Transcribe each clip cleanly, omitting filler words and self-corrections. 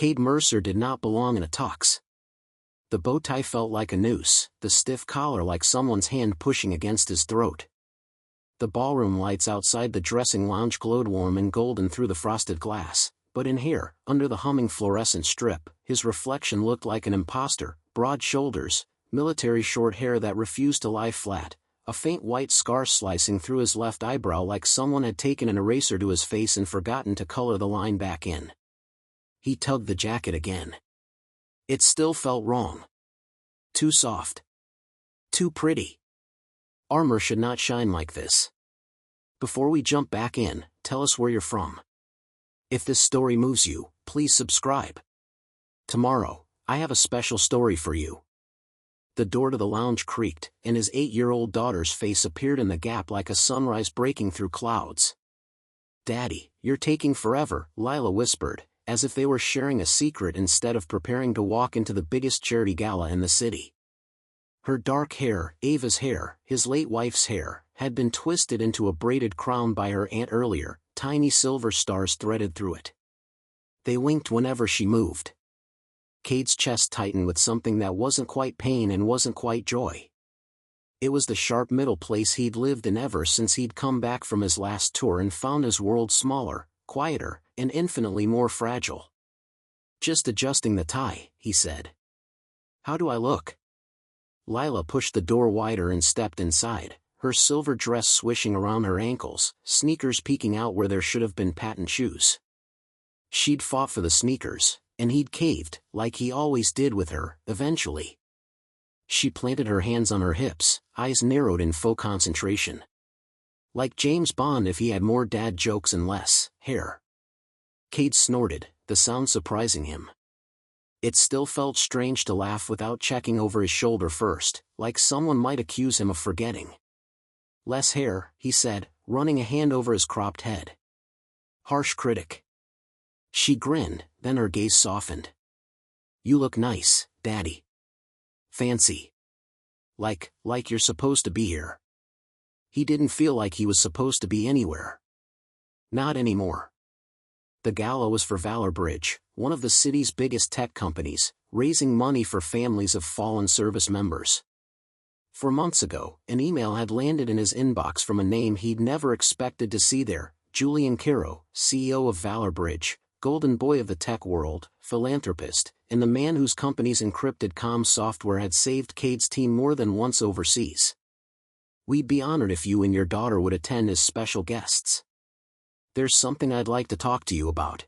Cade Mercer did not belong in a tux. The bow tie felt like a noose, the stiff collar like someone's hand pushing against his throat. The ballroom lights outside the dressing lounge glowed warm and golden through the frosted glass, but in here, under the humming fluorescent strip, his reflection looked like an imposter: broad shoulders, military short hair that refused to lie flat, a faint white scar slicing through his left eyebrow like someone had taken an eraser to his face and forgotten to color the line back in. He tugged the jacket again. It still felt wrong. Too soft. Too pretty. Armor should not shine like this. Before we jump back in, tell us where you're from. If this story moves you, please subscribe. Tomorrow, I have a special story for you. The door to the lounge creaked, and his 8-year-old daughter's face appeared in the gap like a sunrise breaking through clouds. "Daddy, you're taking forever," Lila whispered, as if they were sharing a secret instead of preparing to walk into the biggest charity gala in the city. Her dark hair, Ava's hair, his late wife's hair, had been twisted into a braided crown by her aunt earlier, tiny silver stars threaded through it. They winked whenever she moved. Cade's chest tightened with something that wasn't quite pain and wasn't quite joy. It was the sharp middle place he'd lived in ever since he'd come back from his last tour and found his world smaller, quieter, and infinitely more fragile. "Just adjusting the tie," he said. "How do I look?" Lila pushed the door wider and stepped inside, her silver dress swishing around her ankles, sneakers peeking out where there should have been patent shoes. She'd fought for the sneakers, and he'd caved, like he always did with her, eventually. She planted her hands on her hips, eyes narrowed in faux concentration. Like James Bond if he had more dad jokes and less hair. Cade snorted, the sound surprising him. It still felt strange to laugh without checking over his shoulder first, like someone might accuse him of forgetting. "Less hair," he said, running a hand over his cropped head. "Harsh critic." She grinned, then her gaze softened. "You look nice, Daddy." "Fancy. Like you're supposed to be here." He didn't feel like he was supposed to be anywhere. Not anymore. The gala was for Valor Bridge, one of the city's biggest tech companies, raising money for families of fallen service members. 4 months ago, an email had landed in his inbox from a name he'd never expected to see there: Julian Caro, CEO of Valor Bridge, golden boy of the tech world, philanthropist, and the man whose company's encrypted comm software had saved Cade's team more than once overseas. "We'd be honored if you and your daughter would attend as special guests. There's something I'd like to talk to you about."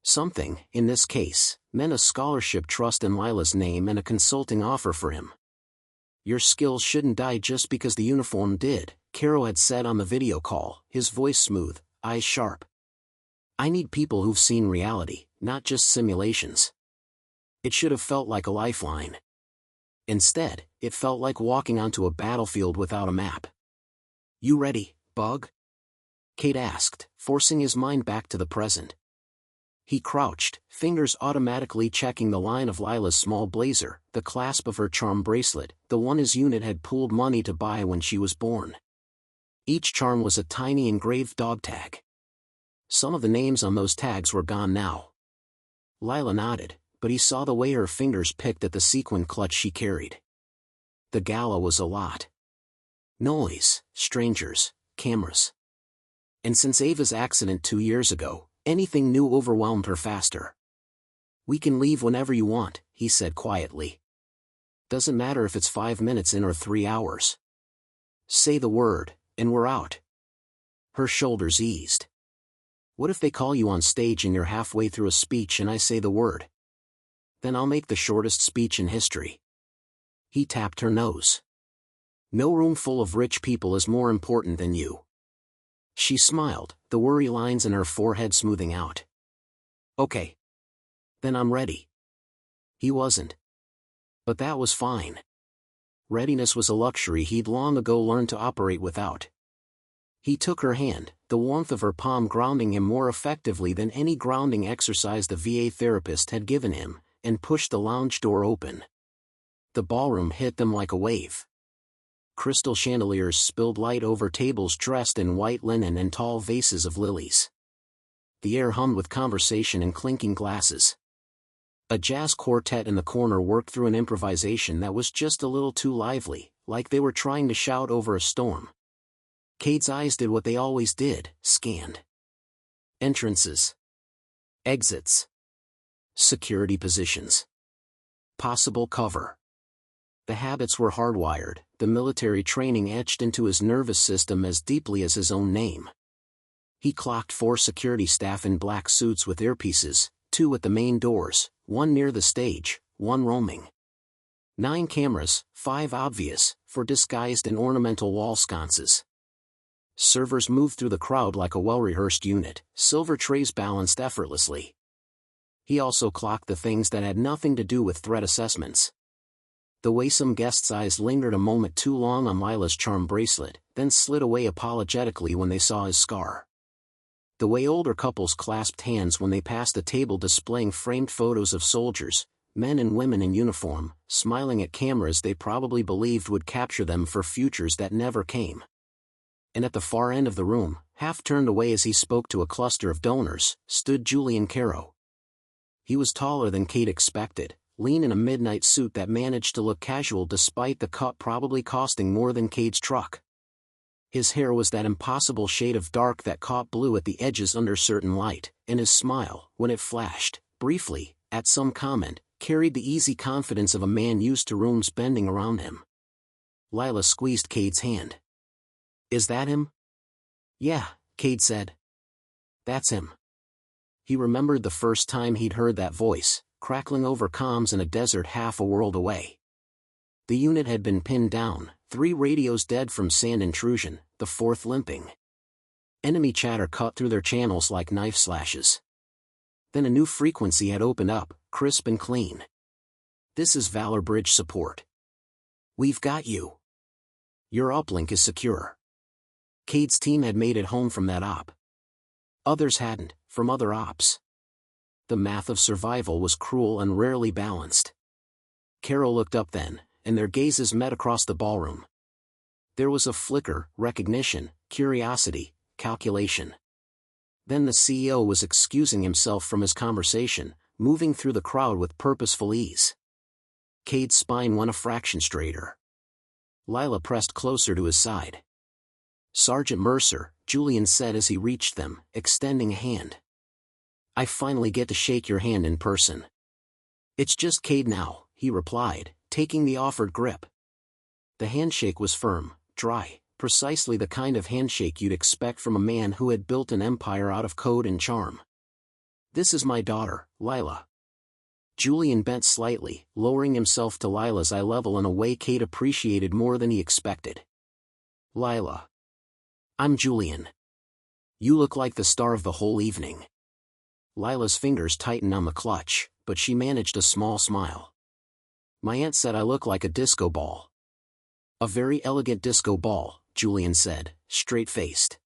Something, in this case, meant a scholarship trust in Lila's name and a consulting offer for him. "Your skills shouldn't die just because the uniform did," Caro had said on the video call, his voice smooth, eyes sharp. "I need people who've seen reality, not just simulations." It should have felt like a lifeline. Instead, it felt like walking onto a battlefield without a map. "You ready, Bug?" Cade asked, forcing his mind back to the present. He crouched, fingers automatically checking the line of Lila's small blazer, the clasp of her charm bracelet, the one his unit had pooled money to buy when she was born. Each charm was a tiny engraved dog tag. Some of the names on those tags were gone now. Lila nodded, but he saw the way her fingers picked at the sequin clutch she carried. The gala was a lot. Noise, strangers, cameras. And since Ava's accident 2 years ago, anything new overwhelmed her faster. "We can leave whenever you want," he said quietly. "Doesn't matter if it's 5 minutes in or 3 hours. Say the word, and we're out." Her shoulders eased. "What if they call you on stage and you're halfway through a speech and I say the word? Then I'll make the shortest speech in history." He tapped her nose. "No room full of rich people is more important than you." She smiled, the worry lines in her forehead smoothing out. "Okay. Then I'm ready." He wasn't. But that was fine. Readiness was a luxury he'd long ago learned to operate without. He took her hand, the warmth of her palm grounding him more effectively than any grounding exercise the VA therapist had given him, and pushed the lounge door open. The ballroom hit them like a wave. Crystal chandeliers spilled light over tables dressed in white linen and tall vases of lilies. The air hummed with conversation and clinking glasses. A jazz quartet in the corner worked through an improvisation that was just a little too lively, like they were trying to shout over a storm. Cade's eyes did what they always did, scanned. Entrances. Exits. Security positions. Possible cover. The habits were hardwired, the military training etched into his nervous system as deeply as his own name. He clocked 4 security staff in black suits with earpieces, 2 at the main doors, 1 near the stage, 1 roaming. 9 cameras, 5 obvious, for disguised and ornamental wall sconces. Servers moved through the crowd like a well-rehearsed unit, silver trays balanced effortlessly. He also clocked the things that had nothing to do with threat assessments. The way some guests' eyes lingered a moment too long on Lila's charm bracelet, then slid away apologetically when they saw his scar. The way older couples clasped hands when they passed a table displaying framed photos of soldiers, men and women in uniform, smiling at cameras they probably believed would capture them for futures that never came. And at the far end of the room, half turned away as he spoke to a cluster of donors, stood Julian Caro. He was taller than Kate expected, lean in a midnight suit that managed to look casual despite the cut probably costing more than Cade's truck. His hair was that impossible shade of dark that caught blue at the edges under certain light, and his smile, when it flashed, briefly, at some comment, carried the easy confidence of a man used to rooms bending around him. Lila squeezed Cade's hand. "Is that him?" "Yeah," Cade said. "That's him." He remembered the first time he'd heard that voice, crackling over comms in a desert half a world away. The unit had been pinned down, 3 radios dead from sand intrusion, the 4th limping. Enemy chatter cut through their channels like knife slashes. Then a new frequency had opened up, crisp and clean. "This is Valor Bridge support. We've got you. Your uplink is secure." Cade's team had made it home from that op. Others hadn't, from other ops. The math of survival was cruel and rarely balanced. Carol looked up then, and their gazes met across the ballroom. There was a flicker, recognition, curiosity, calculation. Then the CEO was excusing himself from his conversation, moving through the crowd with purposeful ease. Cade's spine went a fraction straighter. Lila pressed closer to his side. "Sergeant Mercer," Julian said as he reached them, extending a hand. "I finally get to shake your hand in person." "It's just Cade now," he replied, taking the offered grip. The handshake was firm, dry, precisely the kind of handshake you'd expect from a man who had built an empire out of code and charm. "This is my daughter, Lila." Julian bent slightly, lowering himself to Lila's eye level in a way Cade appreciated more than he expected. "Lila. I'm Julian. You look like the star of the whole evening." Lila's fingers tightened on the clutch, but she managed a small smile. "My aunt said I look like a disco ball." "A very elegant disco ball," Julian said, straight-faced.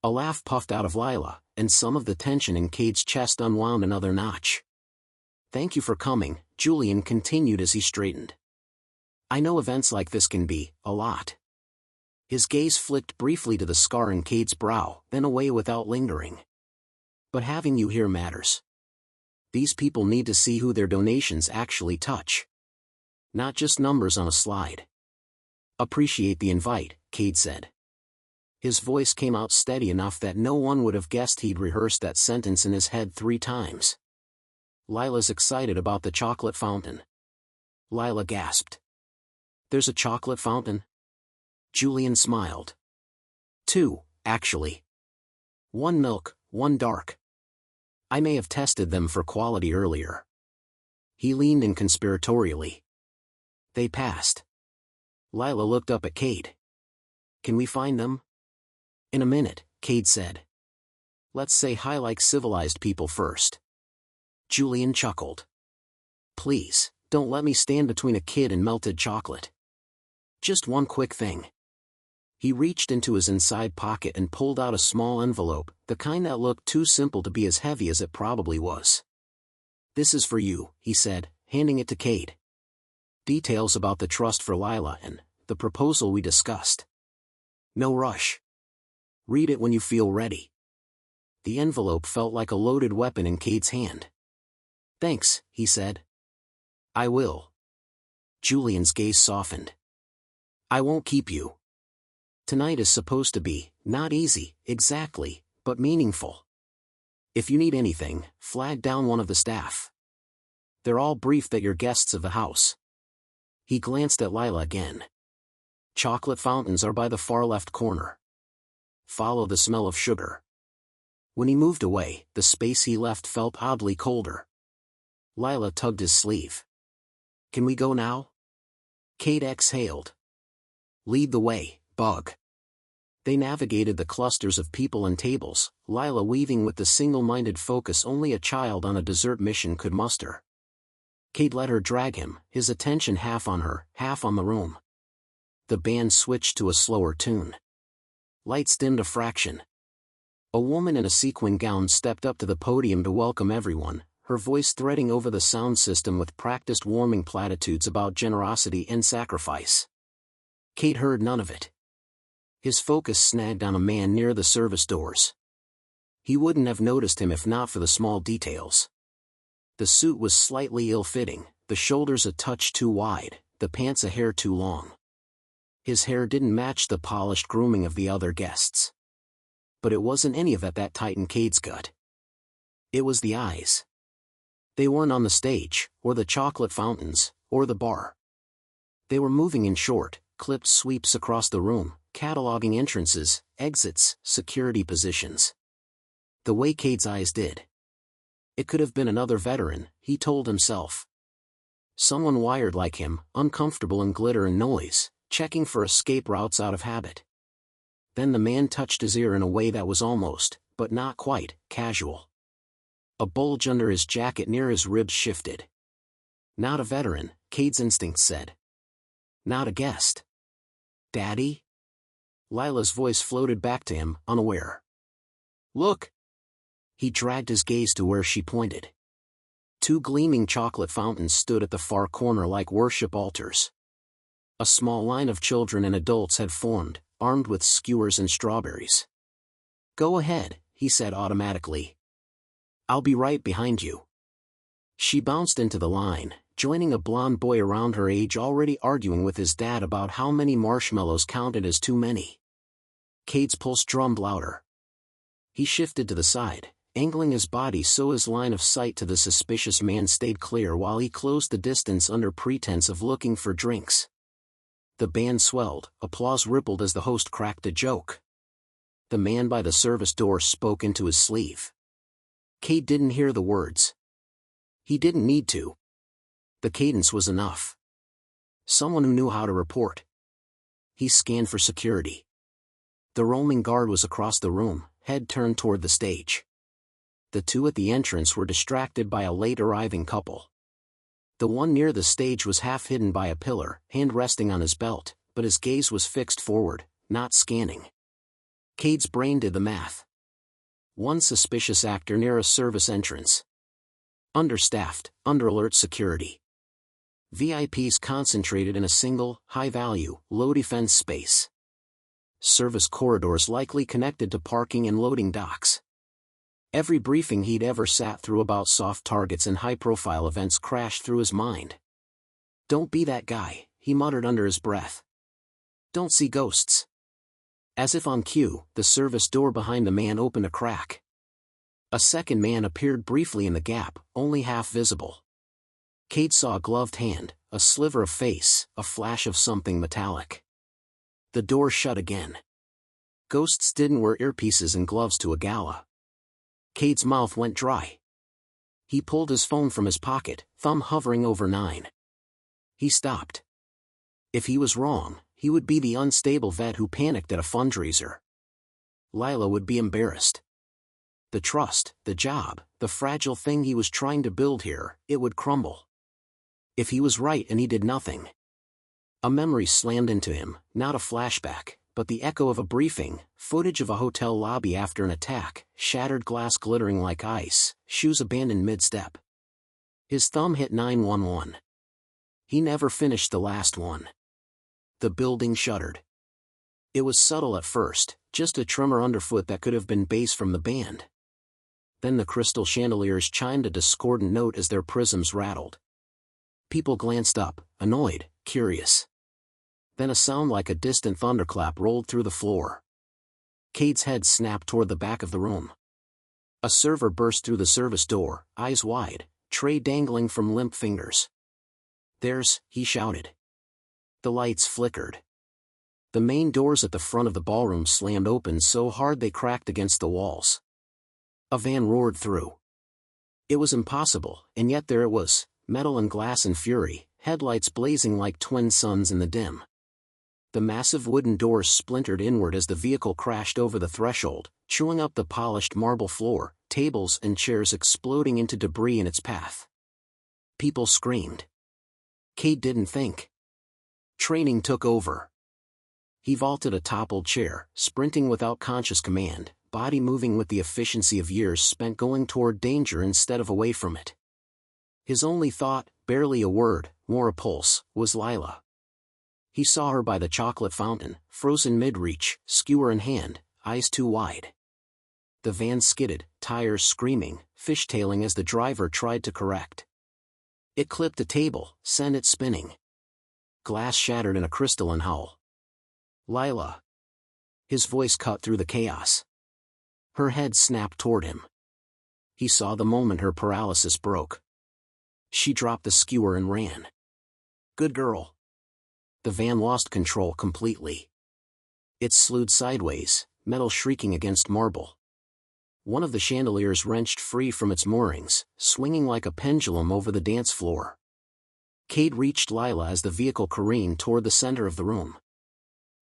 A laugh puffed out of Lila, and some of the tension in Cade's chest unwound another notch. "Thank you for coming," Julian continued as he straightened. "I know events like this can be, a lot." His gaze flicked briefly to the scar in Cade's brow, then away without lingering. "But having you here matters. These people need to see who their donations actually touch. Not just numbers on a slide." "Appreciate the invite," Cade said. His voice came out steady enough that no one would have guessed he'd rehearsed that sentence in his head 3 times. "Lila's excited about the chocolate fountain." Lila gasped. "There's a chocolate fountain?" Julian smiled. 2, actually. 1 milk, 1 dark. I may have tested them for quality earlier." He leaned in conspiratorially. They passed. Lila looked up at Cade. "Can we find them?" "In a minute," Cade said. "Let's say hi like civilized people first." Julian chuckled. "Please, don't let me stand between a kid and melted chocolate. Just one quick thing." He reached into his inside pocket and pulled out a small envelope, the kind that looked too simple to be as heavy as it probably was. "This is for you," he said, handing it to Cade. "Details about the trust for Lila and the proposal we discussed. No rush. Read it when you feel ready." The envelope felt like a loaded weapon in Cade's hand. Thanks, he said. I will. Julian's gaze softened. I won't keep you. Tonight is supposed to be, not easy, exactly, but meaningful. If you need anything, flag down one of the staff. They're all briefed that you're guests of the house. He glanced at Lila again. Chocolate fountains are by the far left corner. Follow the smell of sugar. When he moved away, the space he left felt oddly colder. Lila tugged his sleeve. Can we go now? Kate exhaled. Lead the way, Bug. They navigated the clusters of people and tables, Lila weaving with the single-minded focus only a child on a dessert mission could muster. Kate let her drag him, his attention half on her, half on the room. The band switched to a slower tune. Lights dimmed a fraction. A woman in a sequin gown stepped up to the podium to welcome everyone, her voice threading over the sound system with practiced warming platitudes about generosity and sacrifice. Kate heard none of it. His focus snagged on a man near the service doors. He wouldn't have noticed him if not for the small details. The suit was slightly ill-fitting, the shoulders a touch too wide, the pants a hair too long. His hair didn't match the polished grooming of the other guests. But it wasn't any of that tightened Kate's gut. It was the eyes. They weren't on the stage, or the chocolate fountains, or the bar. They were moving in short, clipped sweeps across the room, cataloging entrances, exits, security positions. The way Kate's eyes did. It could have been another veteran, he told himself. Someone wired like him, uncomfortable in glitter and noise, checking for escape routes out of habit. Then the man touched his ear in a way that was almost, but not quite, casual. A bulge under his jacket near his ribs shifted. Not a veteran, Kate's instinct said. Not a guest. Daddy? Lila's voice floated back to him, unaware. Look! He dragged his gaze to where she pointed. Two gleaming chocolate fountains stood at the far corner like worship altars. A small line of children and adults had formed, armed with skewers and strawberries. Go ahead, he said automatically. I'll be right behind you. She bounced into the line, joining a blond boy around her age already arguing with his dad about how many marshmallows counted as too many. Kate's pulse drummed louder. He shifted to the side, angling his body so his line of sight to the suspicious man stayed clear while he closed the distance under pretense of looking for drinks. The band swelled, applause rippled as the host cracked a joke. The man by the service door spoke into his sleeve. Kate didn't hear the words. He didn't need to. The cadence was enough. Someone who knew how to report. He scanned for security. The roaming guard was across the room, head turned toward the stage. The two at the entrance were distracted by a late-arriving couple. The one near the stage was half hidden by a pillar, hand resting on his belt, but his gaze was fixed forward, not scanning. Kate's brain did the math. One suspicious actor near a service entrance. Understaffed, under-alert security. VIPs concentrated in a single, high-value, low-defense space. Service corridors likely connected to parking and loading docks. Every briefing he'd ever sat through about soft targets and high-profile events crashed through his mind. Don't be that guy, he muttered under his breath. Don't see ghosts. As if on cue, the service door behind the man opened a crack. A second man appeared briefly in the gap, only half visible. Kate saw a gloved hand, a sliver of face, a flash of something metallic. The door shut again. Ghosts didn't wear earpieces and gloves to a gala. Kate's mouth went dry. He pulled his phone from his pocket, thumb hovering over 9. He stopped. If he was wrong, he would be the unstable vet who panicked at a fundraiser. Lila would be embarrassed. The trust, the job, the fragile thing he was trying to build here, it would crumble. If he was right and he did nothing. A memory slammed into him, not a flashback, but the echo of a briefing, footage of a hotel lobby after an attack, shattered glass glittering like ice, shoes abandoned mid-step. His thumb hit 911. He never finished the last one. The building shuddered. It was subtle at first, just a tremor underfoot that could have been bass from the band. Then the crystal chandeliers chimed a discordant note as their prisms rattled. People glanced up, annoyed, curious. Then a sound like a distant thunderclap rolled through the floor. Cade's head snapped toward the back of the room. A server burst through the service door, eyes wide, tray dangling from limp fingers. "There's," he shouted. The lights flickered. The main doors at the front of the ballroom slammed open so hard they cracked against the walls. A van roared through. It was impossible, and yet there it was, metal and glass in fury, headlights blazing like twin suns in the dim. The massive wooden doors splintered inward as the vehicle crashed over the threshold, chewing up the polished marble floor, tables and chairs exploding into debris in its path. People screamed. Cade didn't think. Training took over. He vaulted a toppled chair, sprinting without conscious command, body moving with the efficiency of years spent going toward danger instead of away from it. His only thought, barely a word, more a pulse, was Lila. He saw her by the chocolate fountain, frozen mid-reach, skewer in hand, eyes too wide. The van skidded, tires screaming, fishtailing as the driver tried to correct. It clipped a table, sent it spinning. Glass shattered in a crystalline howl. "Lila." His voice cut through the chaos. Her head snapped toward him. He saw the moment her paralysis broke. She dropped the skewer and ran. "Good girl." The van lost control completely. It slewed sideways, metal shrieking against marble. One of the chandeliers wrenched free from its moorings, swinging like a pendulum over the dance floor. Cade reached Lila as the vehicle careened toward the center of the room.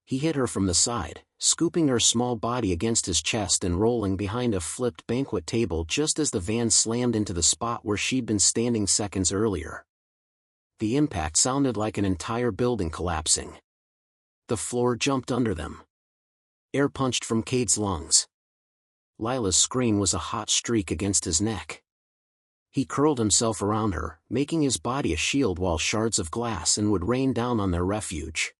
He hit her from the side, scooping her small body against his chest and rolling behind a flipped banquet table just as the van slammed into the spot where she'd been standing seconds earlier. The impact sounded like an entire building collapsing. The floor jumped under them. Air punched from Cade's lungs. Lila's scream was a hot streak against his neck. He curled himself around her, making his body a shield while shards of glass and wood rained down on their refuge.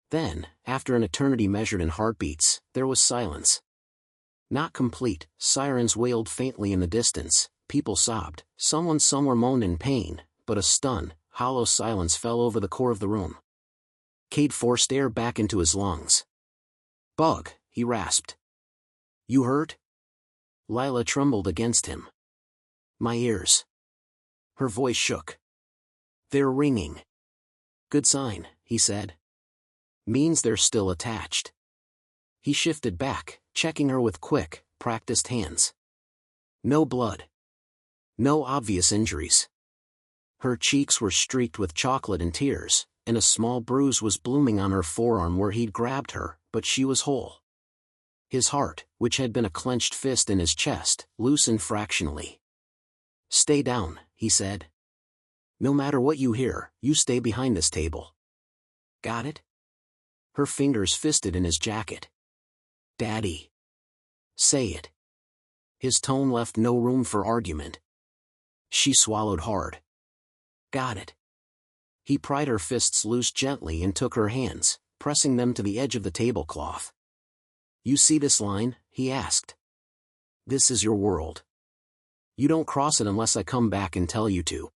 Then, after an eternity measured in heartbeats, there was silence. Not complete, sirens wailed faintly in the distance, people sobbed, someone somewhere moaned in pain, but a stunned, hollow silence fell over the core of the room. Cade forced air back into his lungs. "Bug," he rasped. "You hurt?" Lila trembled against him. "My ears." Her voice shook. "They're ringing." "Good sign," he said. "Means they're still attached." He shifted back, checking her with quick, practiced hands. No blood. No obvious injuries. Her cheeks were streaked with chocolate and tears, and a small bruise was blooming on her forearm where he'd grabbed her, but she was whole. His heart, which had been a clenched fist in his chest, loosened fractionally. "Stay down," he said. "No matter what you hear, you stay behind this table. Got it?" Her fingers fisted in his jacket. "Daddy." "Say it." His tone left no room for argument. She swallowed hard. "Got it." He pried her fists loose gently and took her hands, pressing them to the edge of the tablecloth. "You see this line?" he asked. "This is your world. You don't cross it unless I come back and tell you to.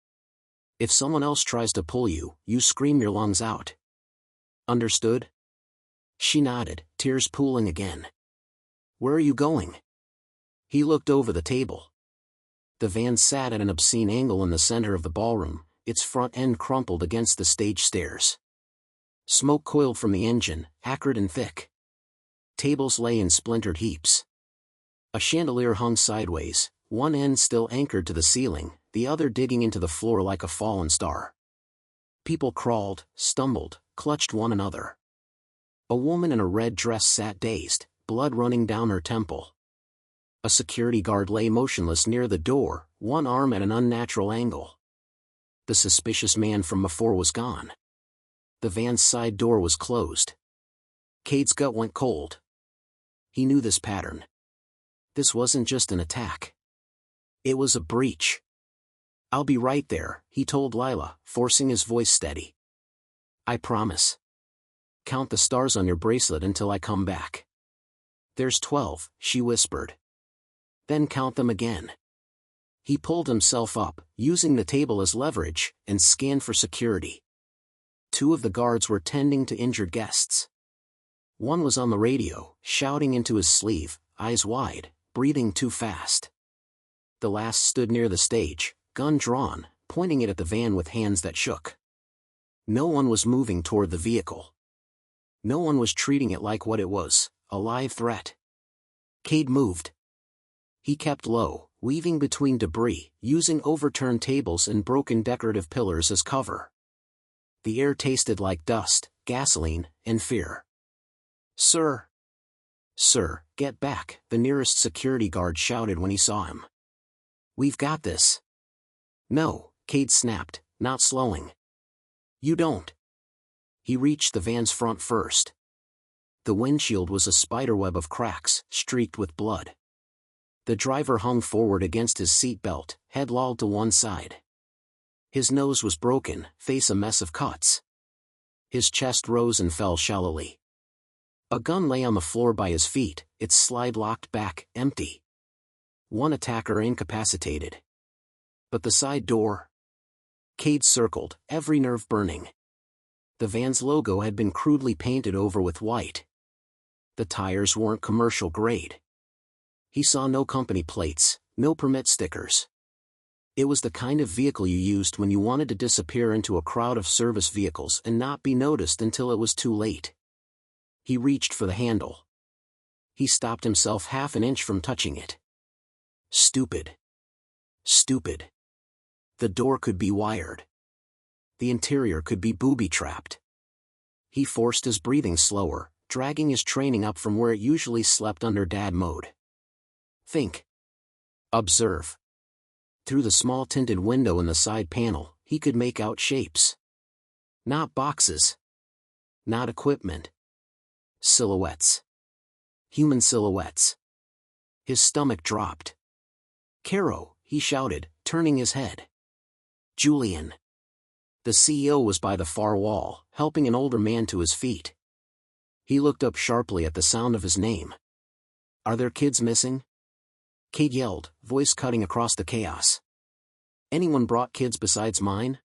If someone else tries to pull you, you scream your lungs out. Understood?" She nodded, tears pooling again. "Where are you going?" He looked over the table. The van sat at an obscene angle in the center of the ballroom, its front end crumpled against the stage stairs. Smoke coiled from the engine, acrid and thick. Tables lay in splintered heaps. A chandelier hung sideways, one end still anchored to the ceiling, the other digging into the floor like a fallen star. People crawled, stumbled, clutched one another. A woman in a red dress sat dazed, blood running down her temple. A security guard lay motionless near the door, one arm at an unnatural angle. The suspicious man from before was gone. The van's side door was closed. Cade's gut went cold. He knew this pattern. This wasn't just an attack. It was a breach. "I'll be right there," he told Lila, forcing his voice steady. "I promise. Count the stars on your bracelet until I come back." "There's 12, she whispered. Then count them again. He pulled himself up, using the table as leverage, and scanned for security. 2 of the guards were tending to injured guests. One was on the radio, shouting into his sleeve, eyes wide, breathing too fast. The last stood near the stage, gun drawn, pointing it at the van with hands that shook. No one was moving toward the vehicle. No one was treating it like what it was, a live threat. Cade moved. He kept low, weaving between debris, using overturned tables and broken decorative pillars as cover. The air tasted like dust, gasoline, and fear. "Sir! Sir, get back," the nearest security guard shouted when he saw him. "We've got this." "No," Cade snapped, not slowing. "You don't." He reached the van's front first. The windshield was a spiderweb of cracks, streaked with blood. The driver hung forward against his seat belt, head lolled to one side. His nose was broken, face a mess of cuts. His chest rose and fell shallowly. A gun lay on the floor by his feet, its slide locked back, empty. One attacker incapacitated. But the side door? Cade circled, every nerve burning. The van's logo had been crudely painted over with white. The tires weren't commercial grade. He saw no company plates, no permit stickers. It was the kind of vehicle you used when you wanted to disappear into a crowd of service vehicles and not be noticed until it was too late. He reached for the handle. He stopped himself half an inch from touching it. Stupid. Stupid. The door could be wired. The interior could be booby-trapped. He forced his breathing slower, dragging his training up from where it usually slept under dad mode. Think. Observe. Through the small tinted window in the side panel, he could make out shapes. Not boxes. Not equipment. Silhouettes. Human silhouettes. His stomach dropped. "Caro," he shouted, turning his head. "Julian." The CEO was by the far wall, helping an older man to his feet. He looked up sharply at the sound of his name. "Are there kids missing?" Cade yelled, voice cutting across the chaos. "Anyone brought kids besides mine?"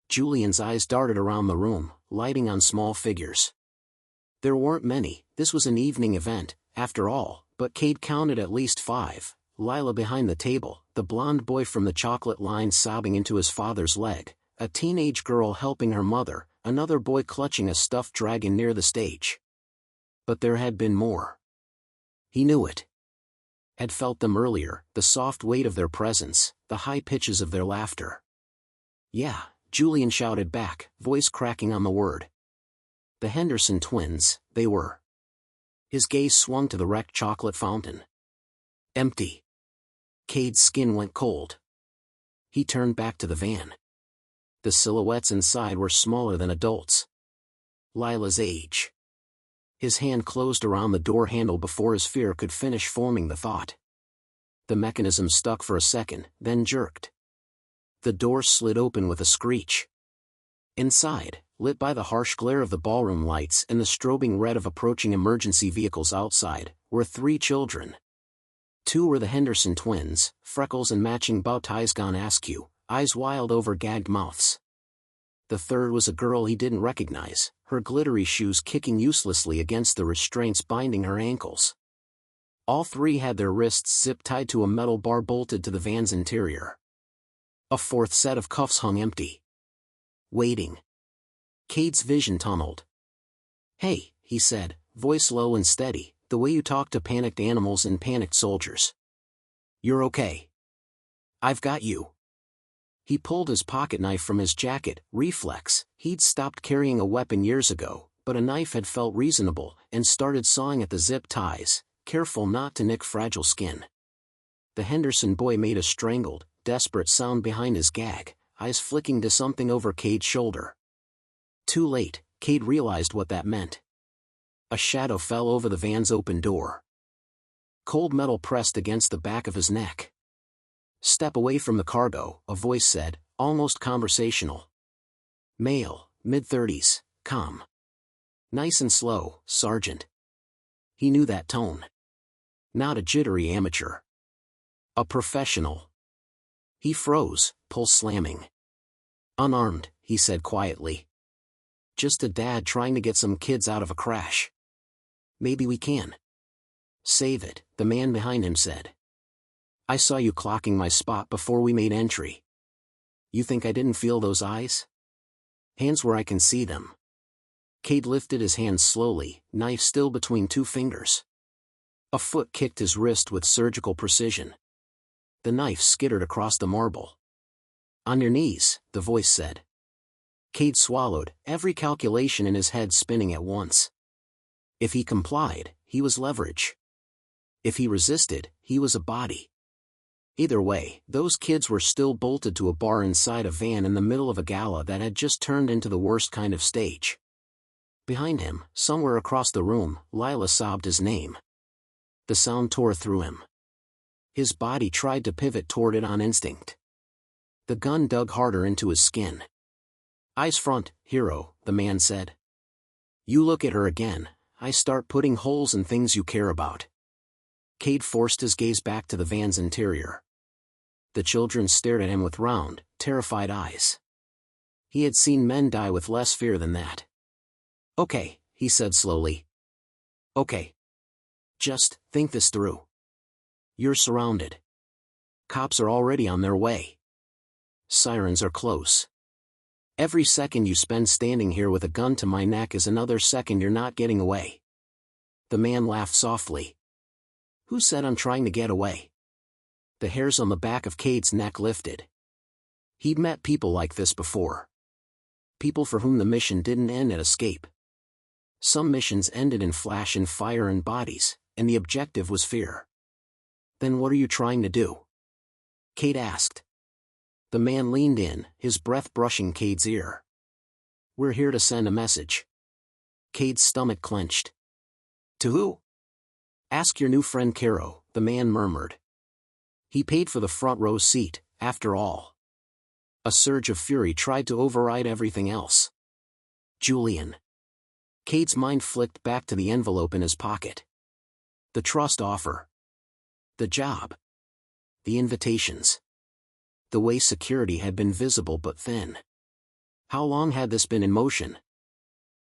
Julian's eyes darted around the room, lighting on small figures. There weren't many, this was an evening event, after all, but Cade counted at least 5, Lila behind the table, the blonde boy from the chocolate line sobbing into his father's leg, a teenage girl helping her mother, another boy clutching a stuffed dragon near the stage. But there had been more. He knew it. Had felt them earlier, the soft weight of their presence, the high pitches of their laughter. "Yeah," Julian shouted back, voice cracking on the word. The Henderson twins, they were. His gaze swung to the wrecked chocolate fountain. Empty. Cade's skin went cold. He turned back to the van. The silhouettes inside were smaller than adults. Lila's age. His hand closed around the door handle before his fear could finish forming the thought. The mechanism stuck for a second, then jerked. The door slid open with a screech. Inside, lit by the harsh glare of the ballroom lights and the strobing red of approaching emergency vehicles outside, were 3 children. 2 were the Henderson twins, freckles and matching bow ties gone askew, eyes wild over gagged mouths. The third was a girl he didn't recognize, her glittery shoes kicking uselessly against the restraints binding her ankles. All 3 had their wrists zip-tied to a metal bar bolted to the van's interior. A 4th set of cuffs hung empty. Waiting. Cade's vision tunneled. "Hey," he said, voice low and steady, the way you talk to panicked animals and panicked soldiers. "You're okay. I've got you." He pulled his pocket knife from his jacket, reflex. He'd stopped carrying a weapon years ago, but a knife had felt reasonable, and started sawing at the zip ties, careful not to nick fragile skin. The Henderson boy made a strangled, desperate sound behind his gag, eyes flicking to something over Cade's shoulder. Too late, Cade realized what that meant. A shadow fell over the van's open door. Cold metal pressed against the back of his neck. "Step away from the cargo," a voice said, almost conversational. Male, mid-30s, calm. "Nice and slow, Sergeant." He knew that tone. Not a jittery amateur. A professional. He froze, pulse slamming. Unarmed, he said quietly. Just a dad trying to get some kids out of a crash. Maybe we can save it, the man behind him said. I saw you clocking my spot before we made entry. You think I didn't feel those eyes? Hands where I can see them. Cade lifted his hands slowly, knife still between two fingers. A foot kicked his wrist with surgical precision. The knife skittered across the marble. On your knees, the voice said. Cade swallowed, every calculation in his head spinning at once. If he complied, he was leverage. If he resisted, he was a body. Either way, those kids were still bolted to a bar inside a van in the middle of a gala that had just turned into the worst kind of stage. Behind him, somewhere across the room, Lila sobbed his name. The sound tore through him. His body tried to pivot toward it on instinct. The gun dug harder into his skin. Eyes front, hero, the man said. You look at her again, I start putting holes in things you care about. Cade forced his gaze back to the van's interior. The children stared at him with round, terrified eyes. He had seen men die with less fear than that. Okay, he said slowly. Okay. Just think this through. You're surrounded. Cops are already on their way. Sirens are close. Every second you spend standing here with a gun to my neck is another second you're not getting away. The man laughed softly. Who said I'm trying to get away? The hairs on the back of Cade's neck lifted. He'd met people like this before. People for whom the mission didn't end at escape. Some missions ended in flash and fire and bodies, and the objective was fear. Then what are you trying to do? Cade asked. The man leaned in, his breath brushing Cade's ear. We're here to send a message. Cade's stomach clenched. To who? Ask your new friend Caro, the man murmured. He paid for the front row seat, after all. A surge of fury tried to override everything else. Julian. Cade's mind flicked back to the envelope in his pocket. The trust offer. The job. The invitations. The way security had been visible but thin. How long had this been in motion?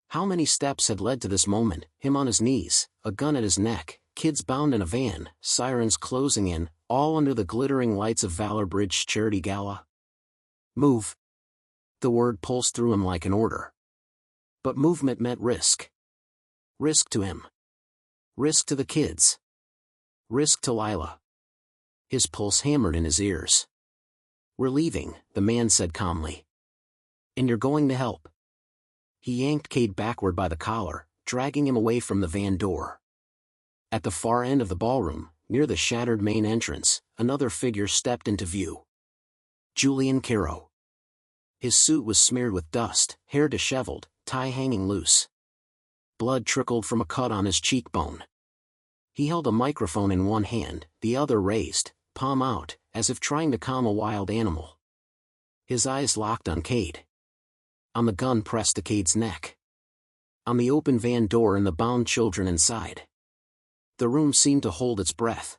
How many steps had led to this moment, him on his knees, a gun at his neck, kids bound in a van, sirens closing in, all under the glittering lights of Valor Bridge's charity gala? Move. The word pulsed through him like an order. But movement meant risk. Risk to him. Risk to the kids. Risk to Lila. His pulse hammered in his ears. We're leaving, the man said calmly. And you're going to help. He yanked Cade backward by the collar, dragging him away from the van door. At the far end of the ballroom, near the shattered main entrance, another figure stepped into view. Julian Caro. His suit was smeared with dust, hair disheveled, tie hanging loose. Blood trickled from a cut on his cheekbone. He held a microphone in one hand, the other raised, palm out, as if trying to calm a wild animal. His eyes locked on Cade. On the gun pressed to Cade's neck. On the open van door and the bound children inside. The room seemed to hold its breath.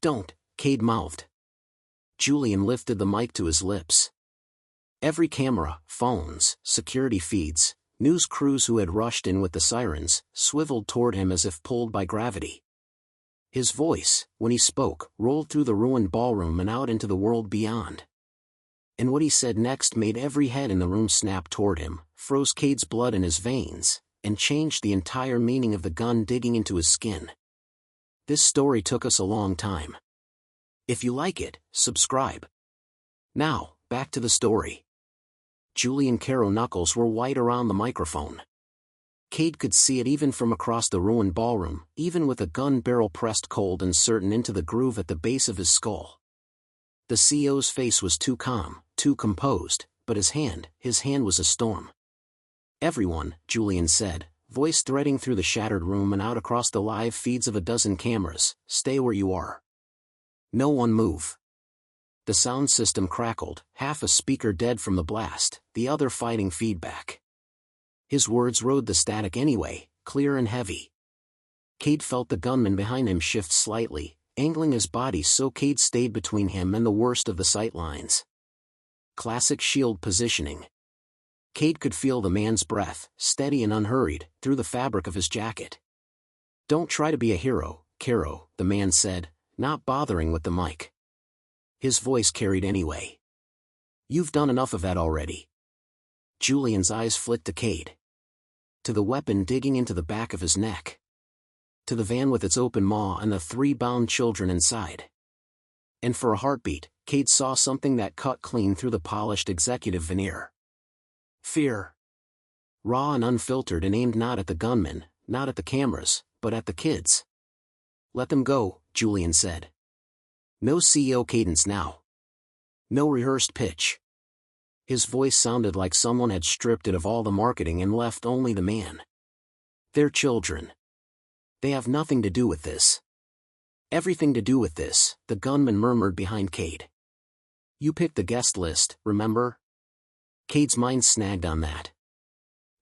Don't, Cade mouthed. Julian lifted the mic to his lips. Every camera, phones, security feeds, news crews who had rushed in with the sirens, swiveled toward him as if pulled by gravity. His voice, when he spoke, rolled through the ruined ballroom and out into the world beyond. And what he said next made every head in the room snap toward him, froze Cade's blood in his veins, and changed the entire meaning of the gun digging into his skin. This story took us a long time. If you like it, subscribe. Now, back to the story. Julian Caro knuckles were white around the microphone. Cade could see it even from across the ruined ballroom, even with a gun barrel pressed cold and certain into the groove at the base of his skull. The CEO's face was too calm, too composed, but his hand was a storm. Everyone, Julian said, voice threading through the shattered room and out across the live feeds of a dozen cameras, stay where you are. No one move. The sound system crackled, half a speaker dead from the blast, the other fighting feedback. His words rode the static anyway, clear and heavy. Cade felt the gunman behind him shift slightly, angling his body so Cade stayed between him and the worst of the sight lines. Classic shield positioning. Cade could feel the man's breath, steady and unhurried, through the fabric of his jacket. "Don't try to be a hero, Caro," the man said, not bothering with the mic. His voice carried anyway. "You've done enough of that already." Julian's eyes flicked to Cade. To the weapon digging into the back of his neck. To the van with its open maw and the 3 bound children inside. And for a heartbeat, Cade saw something that cut clean through the polished executive veneer. Fear. Raw and unfiltered, and aimed not at the gunman, not at the cameras, but at the kids. "Let them go," Julian said. No CEO cadence now. No rehearsed pitch. His voice sounded like someone had stripped it of all the marketing and left only the man. "They're children. They have nothing to do with this." "Everything to do with this," the gunman murmured behind Cade. "You picked the guest list, remember?" Cade's mind snagged on that.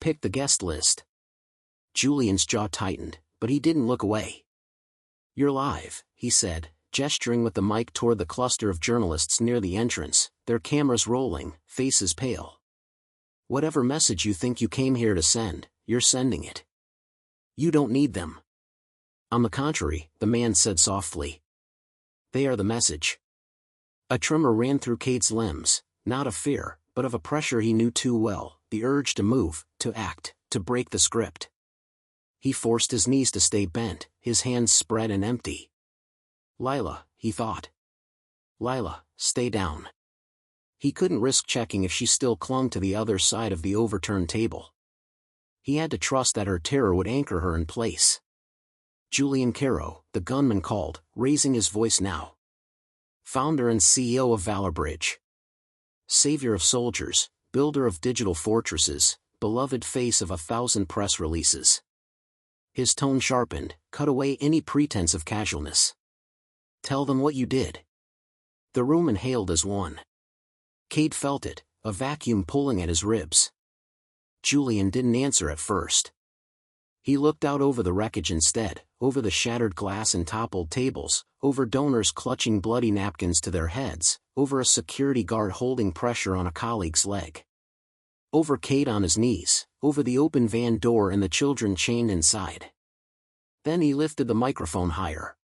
Pick the guest list. Julian's jaw tightened, but he didn't look away. "You're live," he said, gesturing with the mic toward the cluster of journalists near the entrance, their cameras rolling, faces pale. "Whatever message you think you came here to send, you're sending it. You don't need them." "On the contrary," the man said softly. "They are the message." A tremor ran through Cade's limbs, not of fear, but of a pressure he knew too well, the urge to move, to act, to break the script. He forced his knees to stay bent, his hands spread and empty. "Lila," he thought. "Lila, stay down." He couldn't risk checking if she still clung to the other side of the overturned table. He had to trust that her terror would anchor her in place. "Julian Caro," the gunman called, raising his voice now. "Founder and CEO of Valor Bridge. Savior of soldiers, builder of digital fortresses, beloved face of 1,000 press releases." His tone sharpened, cut away any pretense of casualness. "Tell them what you did." The room inhaled as one. Cade felt it, a vacuum pulling at his ribs. Julian didn't answer at first. He looked out over the wreckage instead, over the shattered glass and toppled tables, over donors clutching bloody napkins to their heads, over a security guard holding pressure on a colleague's leg. Over Cade on his knees, over the open van door and the children chained inside. Then he lifted the microphone higher.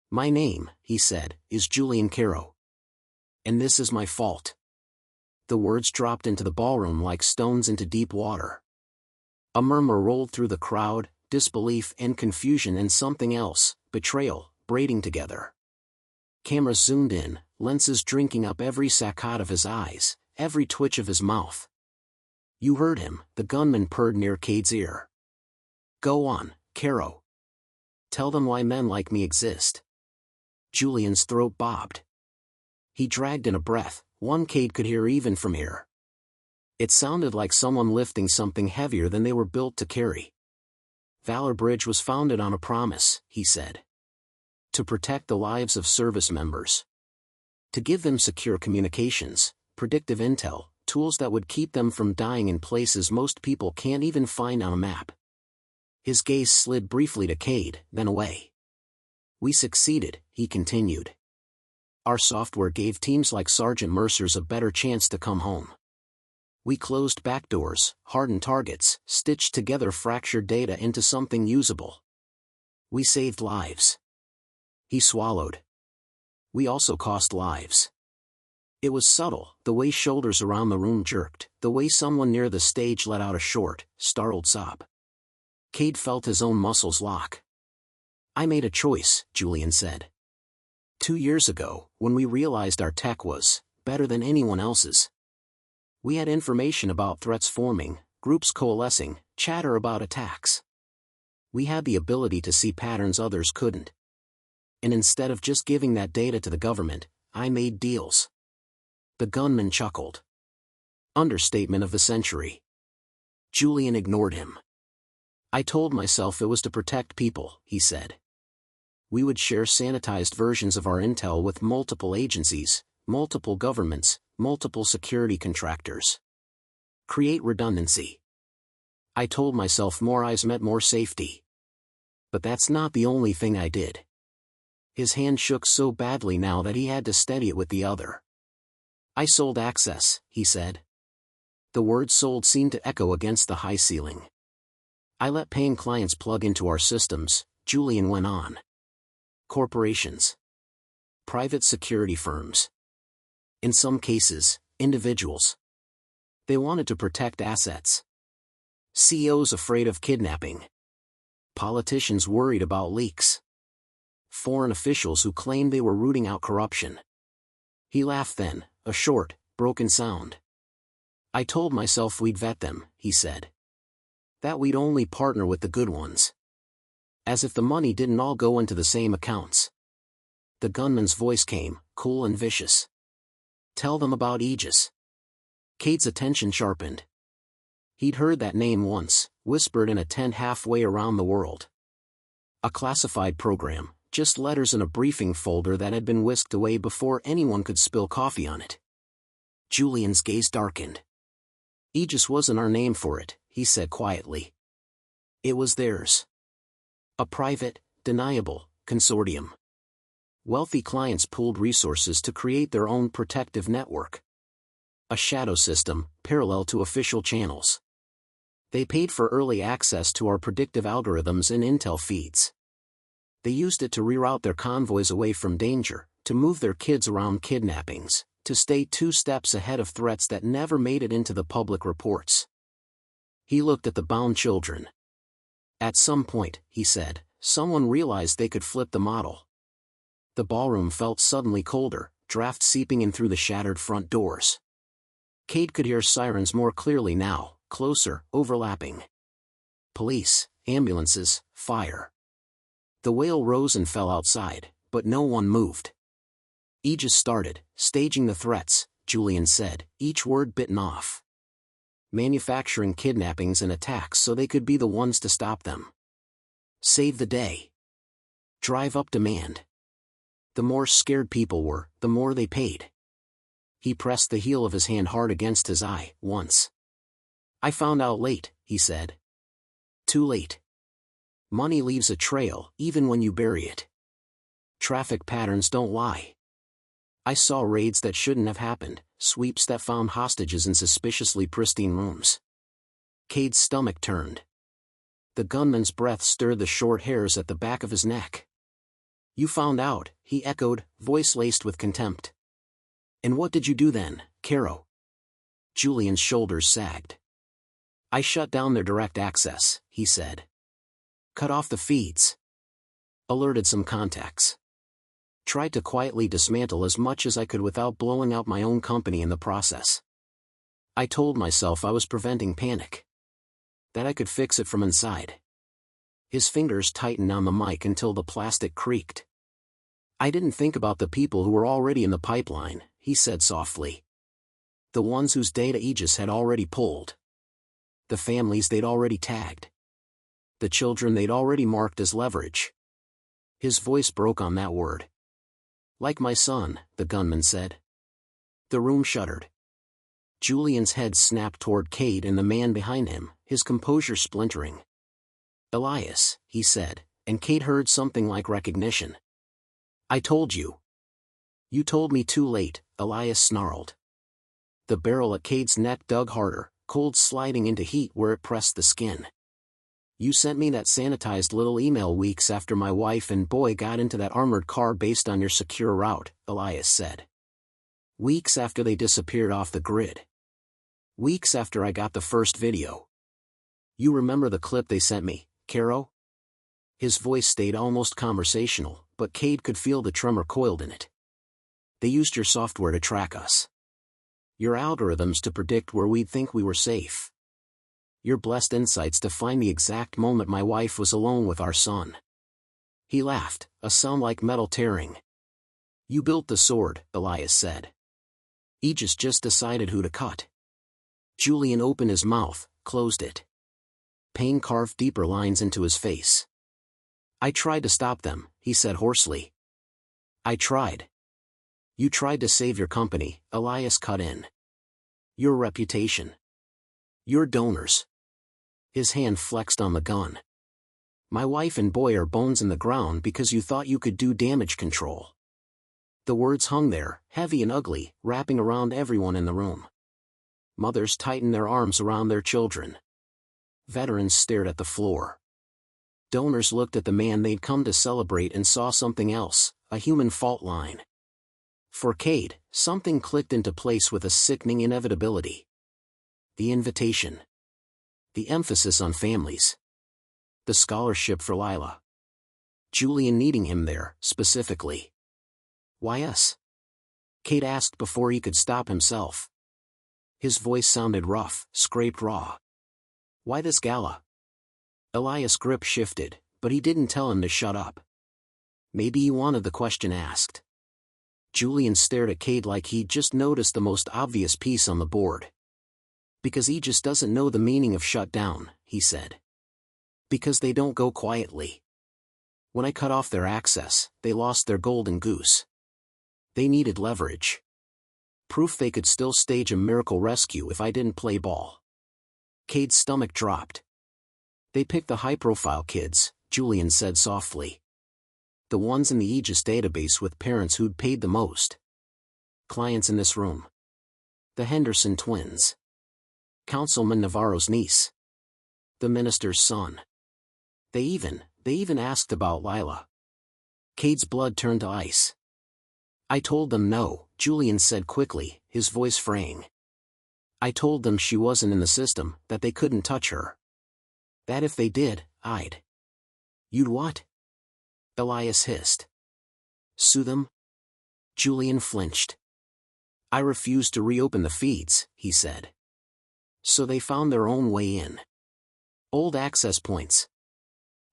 "My name," he said, "is Julian Caro. And this is my fault." The words dropped into the ballroom like stones into deep water. A murmur rolled through the crowd, disbelief and confusion and something else, betrayal, braiding together. Cameras zoomed in, lenses drinking up every saccade of his eyes, every twitch of his mouth. "You heard him," the gunman purred near Cade's ear. "Go on, Caro. Tell them why men like me exist." Julian's throat bobbed. He dragged in a breath, one Cade could hear even from here. It sounded like someone lifting something heavier than they were built to carry. "Valor Bridge was founded on a promise," he said. "To protect the lives of service members. To give them secure communications, predictive intel, tools that would keep them from dying in places most people can't even find on a map." His gaze slid briefly to Cade, then away. "We succeeded," he continued. "Our software gave teams like Sergeant Mercer's a better chance to come home. We closed backdoors, hardened targets, stitched together fractured data into something usable. We saved lives." He swallowed. "We also cost lives." It was subtle, the way shoulders around the room jerked, the way someone near the stage let out a short, startled sob. Cade felt his own muscles lock. "I made a choice," Julian said. 2 years ago, when we realized our tech was better than anyone else's. We had information about threats forming, groups coalescing, chatter about attacks. We had the ability to see patterns others couldn't. And instead of just giving that data to the government, I made deals." The gunman chuckled. Understatement of the century. Julian ignored him. "I told myself it was to protect people," he said. "We would share sanitized versions of our intel with multiple agencies, multiple governments, multiple security contractors. Create redundancy. I told myself more eyes meant more safety. But that's not the only thing I did." His hand shook so badly now that he had to steady it with the other. "I sold access," he said. The word sold seemed to echo against the high ceiling. "I let paying clients plug into our systems," Julian went on. "Corporations. Private security firms. In some cases, individuals. They wanted to protect assets. CEOs afraid of kidnapping. Politicians worried about leaks. Foreign officials who claimed they were rooting out corruption." He laughed then, a short, broken sound. "I told myself we'd vet them," he said. "That we'd only partner with the good ones. As if the money didn't all go into the same accounts." The gunman's voice came, cool and vicious. "Tell them about Aegis." Cade's attention sharpened. He'd heard that name once, whispered in a tent halfway around the world. A classified program, just letters in a briefing folder that had been whisked away before anyone could spill coffee on it. Julian's gaze darkened. "Aegis wasn't our name for it," he said quietly. "It was theirs. A private, deniable, consortium. Wealthy clients pooled resources to create their own protective network. A shadow system, parallel to official channels. They paid for early access to our predictive algorithms and intel feeds. They used it to reroute their convoys away from danger, to move their kids around kidnappings, to stay 2 steps ahead of threats that never made it into the public reports." He looked at the bound children. "At some point," he said, "someone realized they could flip the model." The ballroom felt suddenly colder, draft seeping in through the shattered front doors. Cade could hear sirens more clearly now, closer, overlapping. Police, ambulances, fire. The wail rose and fell outside, but no one moved. "Aegis started, staging the threats," Julian said, each word bitten off. "Manufacturing kidnappings and attacks so they could be the ones to stop them. Save the day. Drive up demand. The more scared people were, the more they paid." He pressed the heel of his hand hard against his eye, once. "I found out late," he said. "Too late. Money leaves a trail, even when you bury it. Traffic patterns don't lie. I saw raids that shouldn't have happened, sweeps that found hostages in suspiciously pristine rooms." Cade's stomach turned. The gunman's breath stirred the short hairs at the back of his neck. "You found out," he echoed, voice laced with contempt. "And what did you do then, Caro?" Julian's shoulders sagged. "I shut down their direct access," he said. "Cut off the feeds. Alerted some contacts. Tried to quietly dismantle as much as I could without blowing out my own company in the process. I told myself I was preventing panic. That I could fix it from inside." His fingers tightened on the mic until the plastic creaked. "I didn't think about the people who were already in the pipeline," he said softly. "The ones whose data Aegis had already pulled. The families they'd already tagged. The children they'd already marked as leverage." His voice broke on that word. "Like my son," the gunman said. The room shuddered. Julian's head snapped toward Cade and the man behind him, his composure splintering. "Elias," he said, and Cade heard something like recognition. "I told you." "You told me too late," Elias snarled. The barrel at Cade's neck dug harder, cold sliding into heat where it pressed the skin. "You sent me that sanitized little email weeks after my wife and boy got into that armored car based on your secure route," Elias said. "Weeks after they disappeared off the grid. Weeks after I got the first video. You remember the clip they sent me, Caro?" His voice stayed almost conversational, but Cade could feel the tremor coiled in it. "They used your software to track us. Your algorithms to predict where we'd think we were safe. Your blessed insights to find the exact moment my wife was alone with our son." He laughed, a sound like metal tearing. "You built the sword," Elias said. "Aegis just decided who to cut." Julian opened his mouth, closed it. Pain carved deeper lines into his face. "I tried to stop them," he said hoarsely. "I tried." "You tried to save your company," Elias cut in. "Your reputation. Your donors." His hand flexed on the gun. My wife and boy are bones in the ground because you thought you could do damage control. The words hung there, heavy and ugly, wrapping around everyone in the room. Mothers tightened their arms around their children. Veterans stared at the floor. Donors looked at the man they'd come to celebrate and saw something else, a human fault line. For Cade, something clicked into place with a sickening inevitability. The invitation. The emphasis on families. The scholarship for Lila. Julian needing him there, specifically. Why us? Cade asked before he could stop himself. His voice sounded rough, scraped raw. Why this gala? Elias' grip shifted, but he didn't tell him to shut up. Maybe he wanted the question asked. Julian stared at Cade like he'd just noticed the most obvious piece on the board. Because he just doesn't know the meaning of shut down, he said. Because they don't go quietly. When I cut off their access, they lost their golden goose. They needed leverage. Proof they could still stage a miracle rescue if I didn't play ball. Cade's stomach dropped. They picked the high-profile kids, Julian said softly. The ones in the Aegis database with parents who'd paid the most. Clients in this room. The Henderson twins. Councilman Navarro's niece. The minister's son. They even asked about Lila. Cade's blood turned to ice. I told them no, Julian said quickly, his voice fraying. I told them she wasn't in the system, that they couldn't touch her. That if they did, I'd. You'd what? Elias hissed. Sue them? Julian flinched. I refused to reopen the feeds, he said. So they found their own way in. Old access points.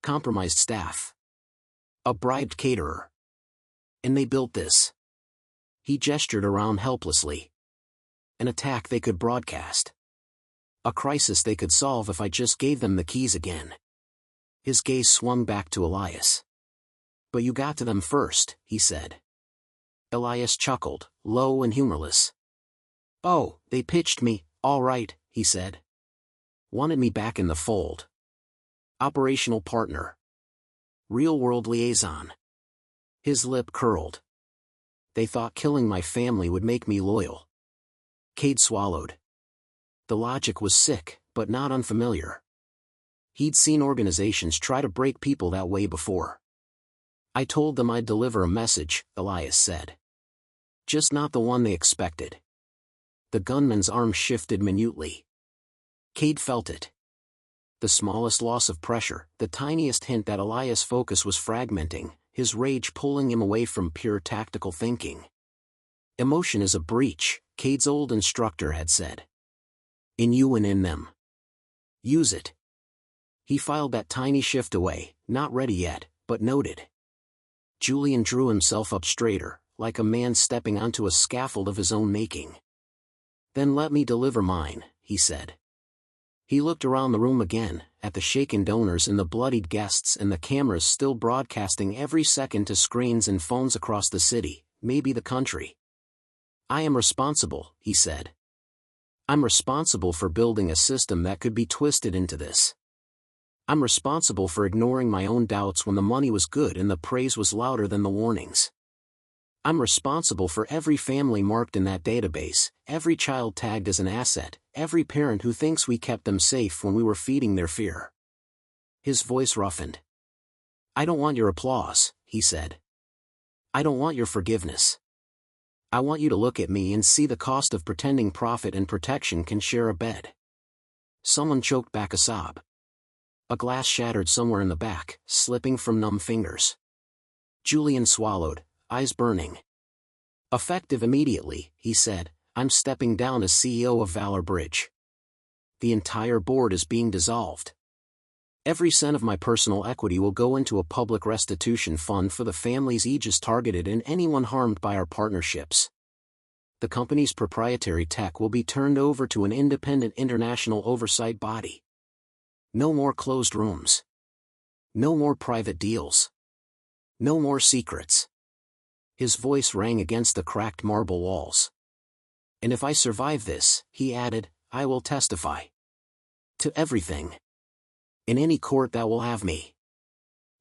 Compromised staff. A bribed caterer. And they built this. He gestured around helplessly. An attack they could broadcast. A crisis they could solve if I just gave them the keys again. His gaze swung back to Elias. But you got to them first, he said. Elias chuckled, low and humorless. Oh, they pitched me, all right, he said. Wanted me back in the fold. Operational partner. Real-world liaison. His lip curled. They thought killing my family would make me loyal. Cade swallowed. The logic was sick, but not unfamiliar. He'd seen organizations try to break people that way before. I told them I'd deliver a message, Elias said. Just not the one they expected. The gunman's arm shifted minutely. Cade felt it. The smallest loss of pressure, the tiniest hint that Elias' focus was fragmenting, his rage pulling him away from pure tactical thinking. Emotion is a breach, Cade's old instructor had said. In you and in them. Use it. He filed that tiny shift away, not ready yet, but noted. Julian drew himself up straighter, like a man stepping onto a scaffold of his own making. Then let me deliver mine, he said. He looked around the room again, at the shaken donors and the bloodied guests and the cameras still broadcasting every second to screens and phones across the city, maybe the country. I am responsible, he said. I'm responsible for building a system that could be twisted into this. I'm responsible for ignoring my own doubts when the money was good and the praise was louder than the warnings. I'm responsible for every family marked in that database, every child tagged as an asset, every parent who thinks we kept them safe when we were feeding their fear. His voice roughened. I don't want your applause, he said. I don't want your forgiveness. I want you to look at me and see the cost of pretending profit and protection can share a bed. Someone choked back a sob. A glass shattered somewhere in the back, slipping from numb fingers. Julian swallowed, eyes burning. Effective immediately, he said, I'm stepping down as CEO of Valor Bridge. The entire board is being dissolved. Every cent of my personal equity will go into a public restitution fund for the families Aegis targeted and anyone harmed by our partnerships. The company's proprietary tech will be turned over to an independent international oversight body. No more closed rooms. No more private deals. No more secrets. His voice rang against the cracked marble walls. And if I survive this, he added, I will testify. To everything. In any court that will have me.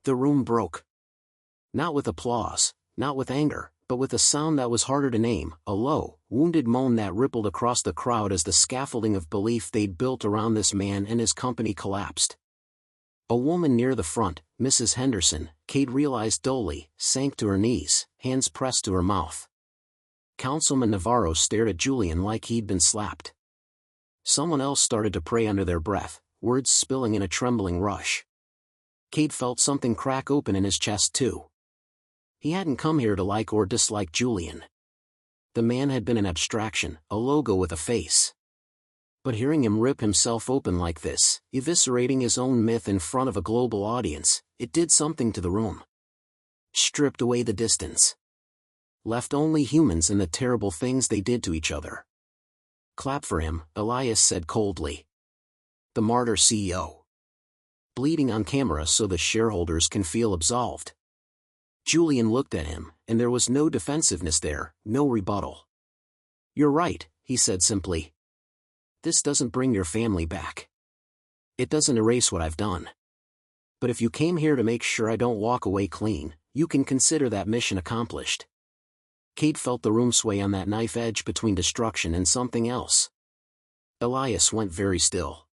The room broke. Not with applause, not with anger, but with a sound that was harder to name, a low, wounded moan that rippled across the crowd as the scaffolding of belief they'd built around this man and his company collapsed. A woman near the front, Mrs. Henderson, Cade realized dully, sank to her knees, hands pressed to her mouth. Councilman Navarro stared at Julian like he'd been slapped. Someone else started to pray under their breath, words spilling in a trembling rush. Cade felt something crack open in his chest too. He hadn't come here to like or dislike Julian. The man had been an abstraction, a logo with a face. But hearing him rip himself open like this, eviscerating his own myth in front of a global audience, it did something to the room. Stripped away the distance. Left only humans and the terrible things they did to each other. Clap for him, Elias said coldly. The martyr CEO. Bleeding on camera so the shareholders can feel absolved. Julian looked at him, and there was no defensiveness there, no rebuttal. You're right, he said simply. This doesn't bring your family back. It doesn't erase what I've done. But if you came here to make sure I don't walk away clean, you can consider that mission accomplished. Cade felt the room sway on that knife edge between destruction and something else. Elias went very still.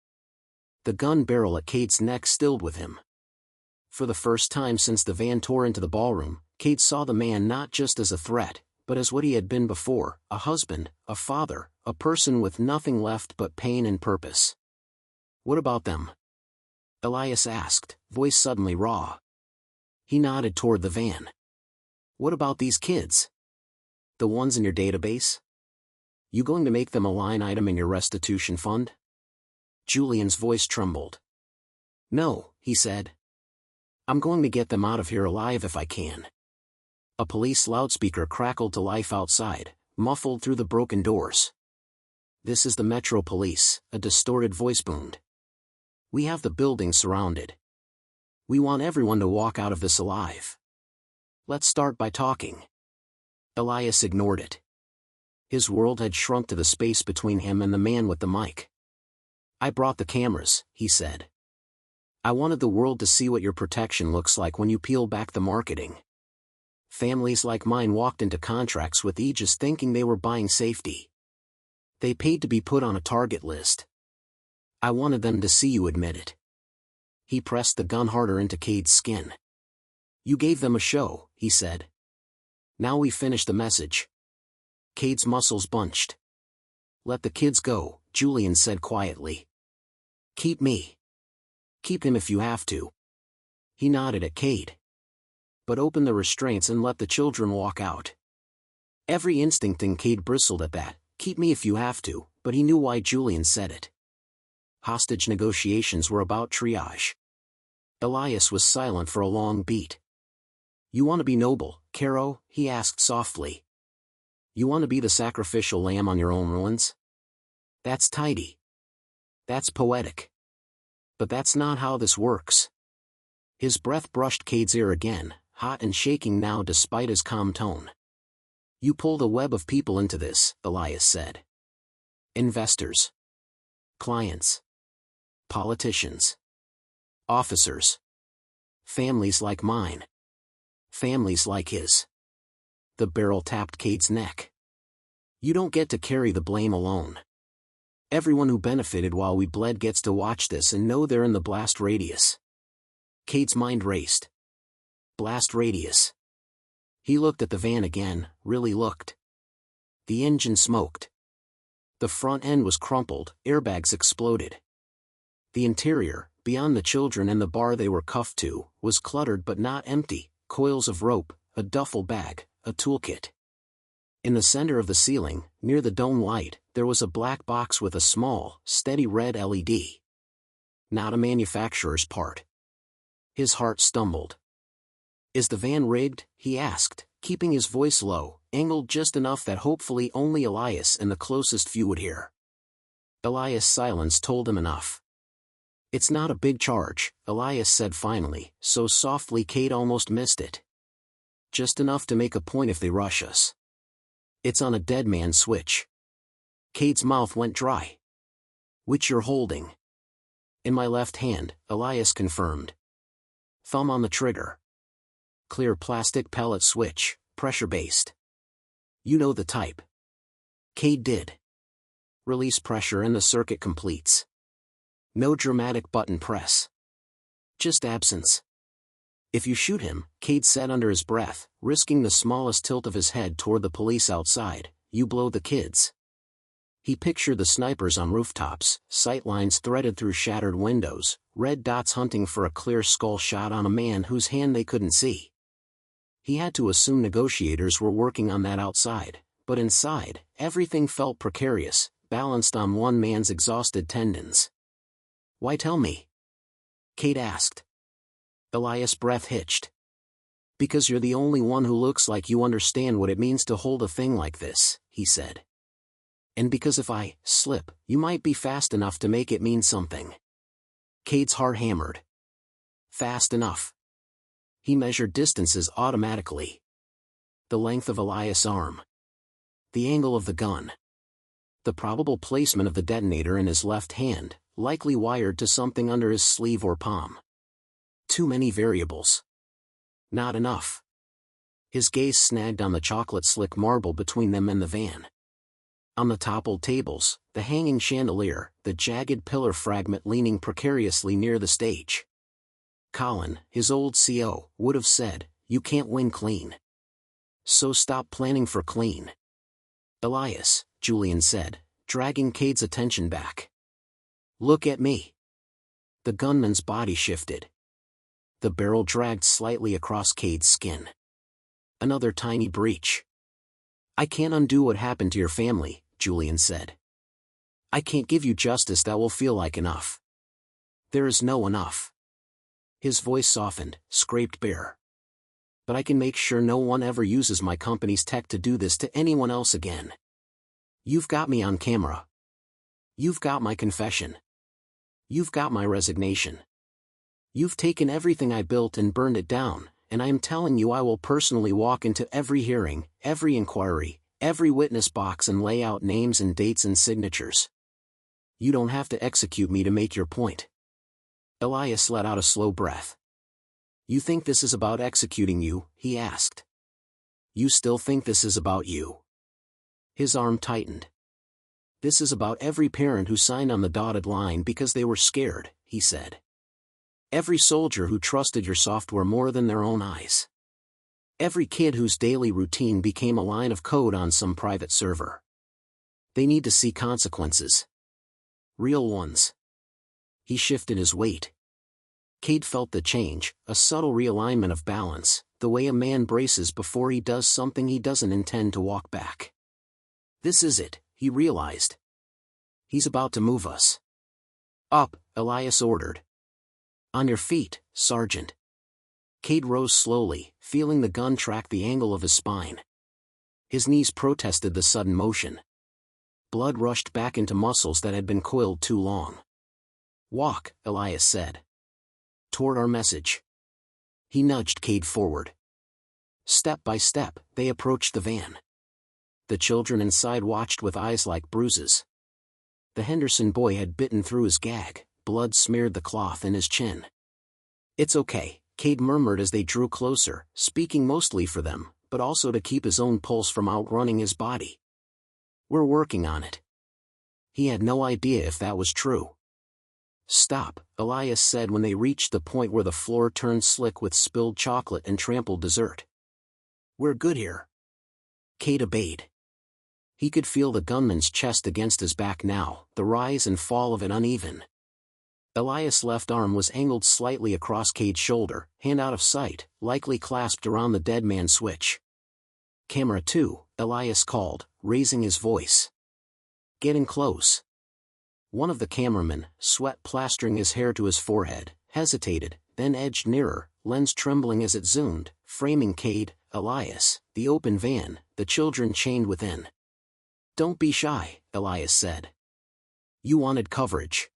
The gun barrel at Cade's neck stilled with him. For the first time since the van tore into the ballroom, Cade saw the man not just as a threat, but as what he had been before, a husband, a father, a person with nothing left but pain and purpose. What about them? Elias asked, voice suddenly raw. He nodded toward the van. What about these kids? The ones in your database? You going to make them a line item in your restitution fund? Julian's voice trembled. No, he said. I'm going to get them out of here alive if I can. A police loudspeaker crackled to life outside, muffled through the broken doors. This is the Metro Police, a distorted voice boomed. We have the building surrounded. We want everyone to walk out of this alive. Let's start by talking. Elias ignored it. His world had shrunk to the space between him and the man with the mic. I brought the cameras, he said. I wanted the world to see what your protection looks like when you peel back the marketing. Families like mine walked into contracts with Aegis thinking they were buying safety. They paid to be put on a target list. I wanted them to see you admit it. He pressed the gun harder into Cade's skin. You gave them a show, he said. Now we finish the message. Cade's muscles bunched. Let the kids go, Julian said quietly. Keep me. Keep him if you have to. He nodded at Cade. But open the restraints and let the children walk out. Every instinct in Cade bristled at that, keep me if you have to, but he knew why Julian said it. Hostage negotiations were about triage. Elias was silent for a long beat. You want to be noble, Caro? He asked softly. You want to be the sacrificial lamb on your own ruins? That's tidy. That's poetic. But that's not how this works. His breath brushed Cade's ear again, hot and shaking now despite his calm tone. You pulled a web of people into this, Elias said. Investors. Clients. Politicians. Officers. Families like mine. Families like his. The barrel tapped Cade's neck. You don't get to carry the blame alone. Everyone who benefited while we bled gets to watch this and know they're in the blast radius. Cade's mind raced. Blast radius. He looked at the van again, really looked. The engine smoked. The front end was crumpled, airbags exploded. The interior, beyond the children and the bar they were cuffed to, was cluttered but not empty, coils of rope, a duffel bag, a toolkit. In the center of the ceiling, near the dome light, there was a black box with a small, steady red LED. Not a manufacturer's part. His heart stumbled. Is the van rigged? He asked, keeping his voice low, angled just enough that hopefully only Elias and the closest few would hear. Elias' silence told him enough. It's not a big charge, Elias said finally, so softly Cade almost missed it. Just enough to make a point if they rush us. It's on a dead man switch. Cade's mouth went dry. Which you're holding? In my left hand, Elias confirmed. Thumb on the trigger. Clear plastic pellet switch, pressure-based. You know the type. Cade did. Release pressure and the circuit completes. No dramatic button press. Just absence. If you shoot him, Cade said under his breath, risking the smallest tilt of his head toward the police outside, you blow the kids. He pictured the snipers on rooftops, sight lines threaded through shattered windows, red dots hunting for a clear skull shot on a man whose hand they couldn't see. He had to assume negotiators were working on that outside, but inside, everything felt precarious, balanced on one man's exhausted tendons. Why tell me? Cade asked. Elias' breath hitched. Because you're the only one who looks like you understand what it means to hold a thing like this, he said. And because if I slip, you might be fast enough to make it mean something. Cade's heart hammered. Fast enough. He measured distances automatically. The length of Elias' arm. The angle of the gun. The probable placement of the detonator in his left hand, likely wired to something under his sleeve or palm. Too many variables. Not enough. His gaze snagged on the chocolate slick marble between them and the van. On the toppled tables, the hanging chandelier, the jagged pillar fragment leaning precariously near the stage. Colin, his old CO, would have said, "You can't win clean. So stop planning for clean." "Elias," Julian said, dragging Cade's attention back. "Look at me." The gunman's body shifted. The barrel dragged slightly across Cade's skin. Another tiny breach. "I can't undo what happened to your family," Julian said. "I can't give you justice that will feel like enough. There is no enough." His voice softened, scraped bare. "But I can make sure no one ever uses my company's tech to do this to anyone else again. You've got me on camera. You've got my confession. You've got my resignation. You've taken everything I built and burned it down, and I am telling you I will personally walk into every hearing, every inquiry, every witness box and lay out names and dates and signatures. You don't have to execute me to make your point." Elias let out a slow breath. "You think this is about executing you?" he asked. "You still think this is about you?" His arm tightened. "This is about every parent who signed on the dotted line because they were scared," he said. "Every soldier who trusted your software more than their own eyes. Every kid whose daily routine became a line of code on some private server. They need to see consequences. Real ones." He shifted his weight. Cade felt the change, a subtle realignment of balance, the way a man braces before he does something he doesn't intend to walk back. This is it, he realized. He's about to move us. "Up," Elias ordered. "On your feet, Sergeant." Cade rose slowly, feeling the gun track the angle of his spine. His knees protested the sudden motion. Blood rushed back into muscles that had been coiled too long. "Walk," Elias said. "Toward our message." He nudged Cade forward. Step by step, they approached the van. The children inside watched with eyes like bruises. The Henderson boy had bitten through his gag, blood smeared the cloth in his chin. "It's okay," Cade murmured as they drew closer, speaking mostly for them, but also to keep his own pulse from outrunning his body. "We're working on it." He had no idea if that was true. "Stop," Elias said when they reached the point where the floor turned slick with spilled chocolate and trampled dessert. "We're good here." Cade obeyed. He could feel the gunman's chest against his back now, the rise and fall of it uneven. Elias' left arm was angled slightly across Cade's shoulder, hand out of sight, likely clasped around the dead man's switch. "Camera 2, Elias called, raising his voice. "Getting close." One of the cameramen, sweat plastering his hair to his forehead, hesitated, then edged nearer, lens trembling as it zoomed, framing Cade, Elias, the open van, the children chained within. "Don't be shy," Elias said. "You wanted coverage.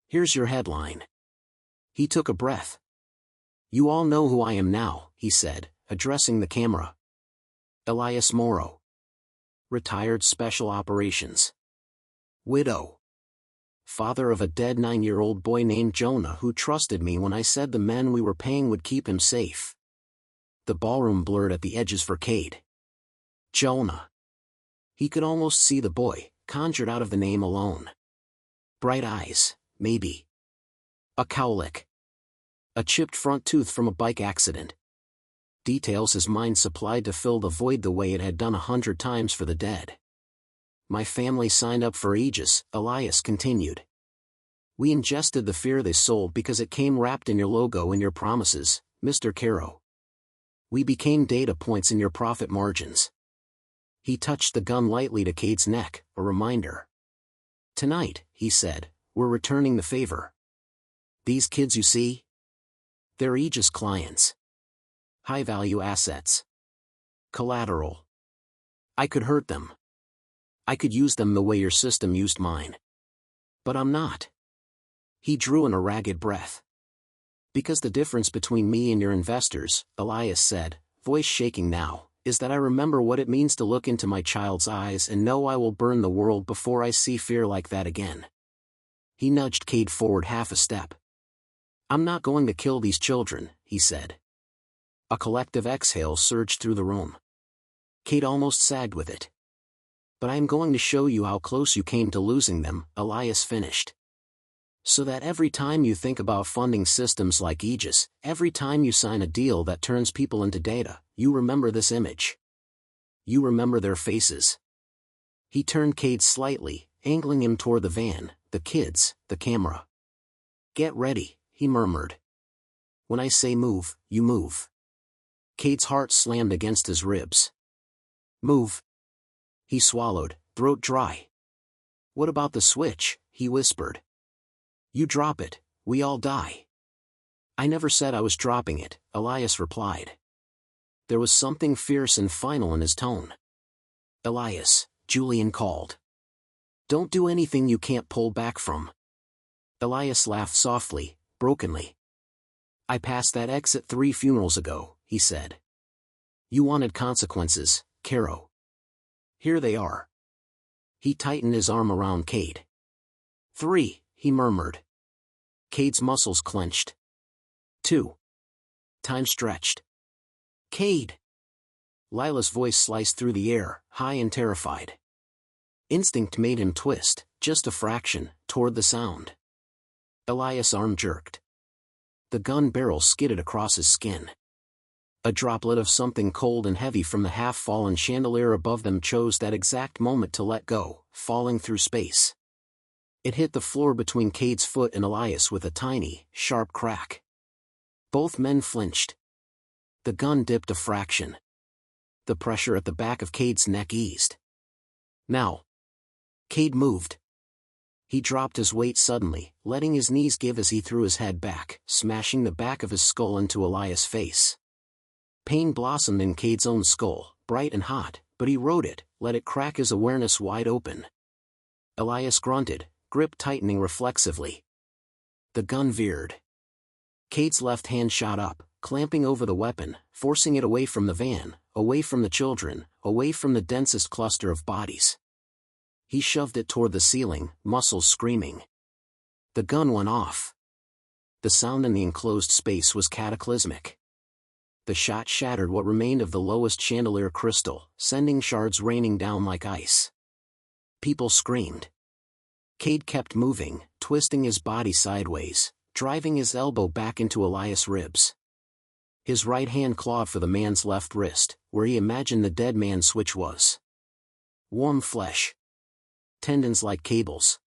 Here's your headline." He took a breath. "You all know who I am now," he said, addressing the camera. "Elias Morrow. Retired Special Operations. Widow. father of a dead 9-year-old boy named Jonah who trusted me when I said the men we were paying would keep him safe. The ballroom blurred at the edges for Cade. Jonah. He could almost see the boy, conjured out of the name alone. Bright eyes, maybe. A cowlick. A chipped front tooth from a bike accident. Details his mind supplied to fill the void the way it had done 100 times for the dead. My family signed up for Aegis, Elias continued. We ingested the fear they sold because it came wrapped in your logo and your promises, Mr. Caro. We became data points in your profit margins. He touched the gun lightly to Cade's neck, a reminder. Tonight, he said, we're returning the favor. These kids you see? They're Aegis clients. High-value assets. Collateral. I could hurt them. I could use them the way your system used mine. But I'm not. He drew in a ragged breath. Because the difference between me and your investors, Elias said, voice shaking now, is that I remember what it means to look into my child's eyes and know I will burn the world before I see fear like that again. He nudged Cade forward half a step. I'm not going to kill these children, he said. A collective exhale surged through the room. Cade almost sagged with it. But I am going to show you how close you came to losing them, Elias finished. So that every time you think about funding systems like Aegis, every time you sign a deal that turns people into data, you remember this image. You remember their faces. He turned Cade slightly, angling him toward the van, the kids, the camera. Get ready, he murmured. When I say move, you move. Cade's heart slammed against his ribs. Move. He swallowed, throat dry. What about the switch, he whispered. You drop it, we all die. I never said I was dropping it, Elias replied. There was something fierce and final in his tone. Elias, Julian called. Don't do anything you can't pull back from. Elias laughed softly, brokenly. I passed that exit 3 funerals ago, he said. You wanted consequences, Caro. Here they are. He tightened his arm around Cade. 3, he murmured. Cade's muscles clenched. 2. Time stretched. Cade. Lila's voice sliced through the air, high and terrified. Instinct made him twist, just a fraction, toward the sound. Elias' arm jerked. The gun barrel skidded across his skin. A droplet of something cold and heavy from the half-fallen chandelier above them chose that exact moment to let go, falling through space. It hit the floor between Cade's foot and Elias with a tiny, sharp crack. Both men flinched. The gun dipped a fraction. The pressure at the back of Cade's neck eased. Now. Cade moved. He dropped his weight suddenly, letting his knees give as he threw his head back, smashing the back of his skull into Elias' face. Pain blossomed in Cade's own skull, bright and hot, but he rode it, let it crack his awareness wide open. Elias grunted, grip tightening reflexively. The gun veered. Cade's left hand shot up, clamping over the weapon, forcing it away from the van, away from the children, away from the densest cluster of bodies. He shoved it toward the ceiling, muscles screaming. The gun went off. The sound in the enclosed space was cataclysmic. The shot shattered what remained of the lowest chandelier crystal, sending shards raining down like ice. People screamed. Cade kept moving, twisting his body sideways, driving his elbow back into Elias' ribs. His right hand clawed for the man's left wrist, where he imagined the dead man's switch was. Warm flesh. Tendons like cables.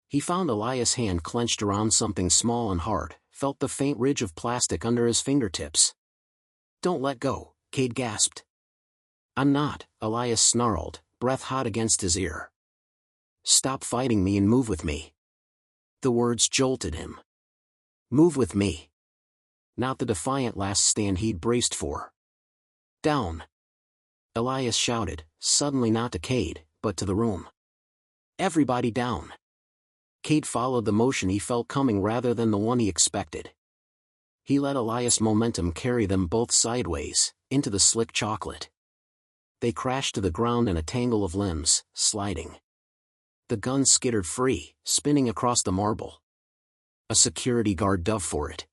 He found Elias' hand clenched around something small and hard, felt the faint ridge of plastic under his fingertips. Don't let go, Cade gasped. I'm not, Elias snarled, breath hot against his ear. Stop fighting me and move with me. The words jolted him. Move with me. Not the defiant last stand he'd braced for. Down. Elias shouted, suddenly not to Cade, but to the room. Everybody down. Cade followed the motion he felt coming rather than the one he expected. He let Elias' momentum carry them both sideways, into the slick chocolate. They crashed to the ground in a tangle of limbs, sliding. The gun skittered free, spinning across the marble. A security guard dove for it.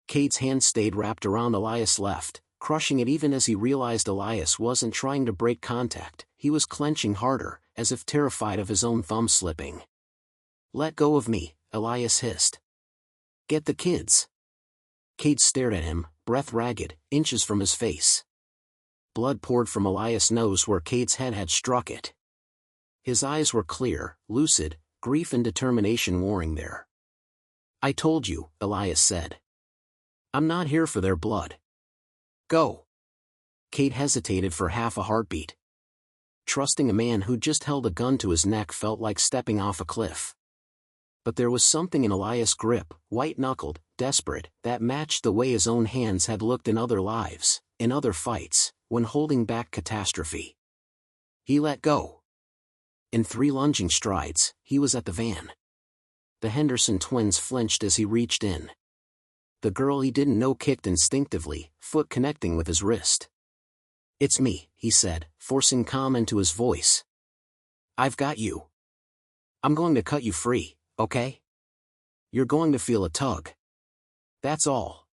Cade's hand stayed wrapped around Elias' left, crushing it even as he realized Elias wasn't trying to break contact. He was clenching harder, as if terrified of his own thumb slipping. "Let go of me," Elias hissed. "Get the kids." Cade stared at him, breath ragged, inches from his face. Blood poured from Elias' nose where Cade's head had struck it. His eyes were clear, lucid, grief and determination warring there. "I told you," Elias said. "I'm not here for their blood. Go." Cade hesitated for half a heartbeat. Trusting a man who just held a gun to his neck felt like stepping off a cliff. But there was something in Elias' grip, white-knuckled, desperate, that matched the way his own hands had looked in other lives, in other fights, when holding back catastrophe. He let go. In 3 lunging strides, he was at the van. The Henderson twins flinched as he reached in. The girl he didn't know kicked instinctively, foot connecting with his wrist. "It's me," he said, forcing calm into his voice. "I've got you. I'm going to cut you free, okay? You're going to feel a tug. That's all."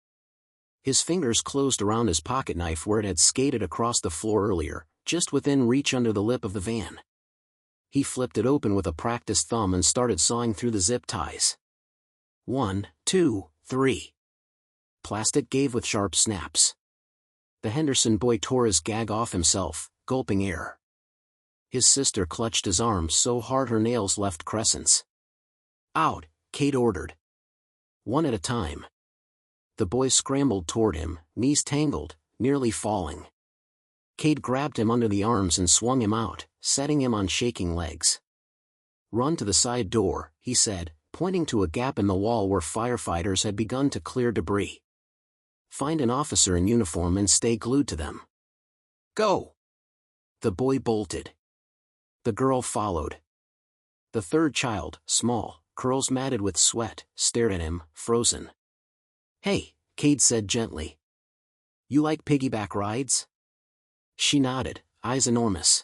His fingers closed around his pocket knife where it had skated across the floor earlier, just within reach under the lip of the van. He flipped it open with a practiced thumb and started sawing through the zip ties. 1, 2, 3. Plastic gave with sharp snaps. The Henderson boy tore his gag off himself, gulping air. His sister clutched his arms so hard her nails left crescents. "Out," Cade ordered. One at a time. The boy scrambled toward him, knees tangled, nearly falling. Cade grabbed him under the arms and swung him out, setting him on shaking legs. "Run to the side door," he said, pointing to a gap in the wall where firefighters had begun to clear debris. "Find an officer in uniform and stay glued to them. Go!" The boy bolted. The girl followed. The third child, small, curls matted with sweat, stared at him, frozen. "Hey," Cade said gently. "You like piggyback rides?" She nodded, eyes enormous.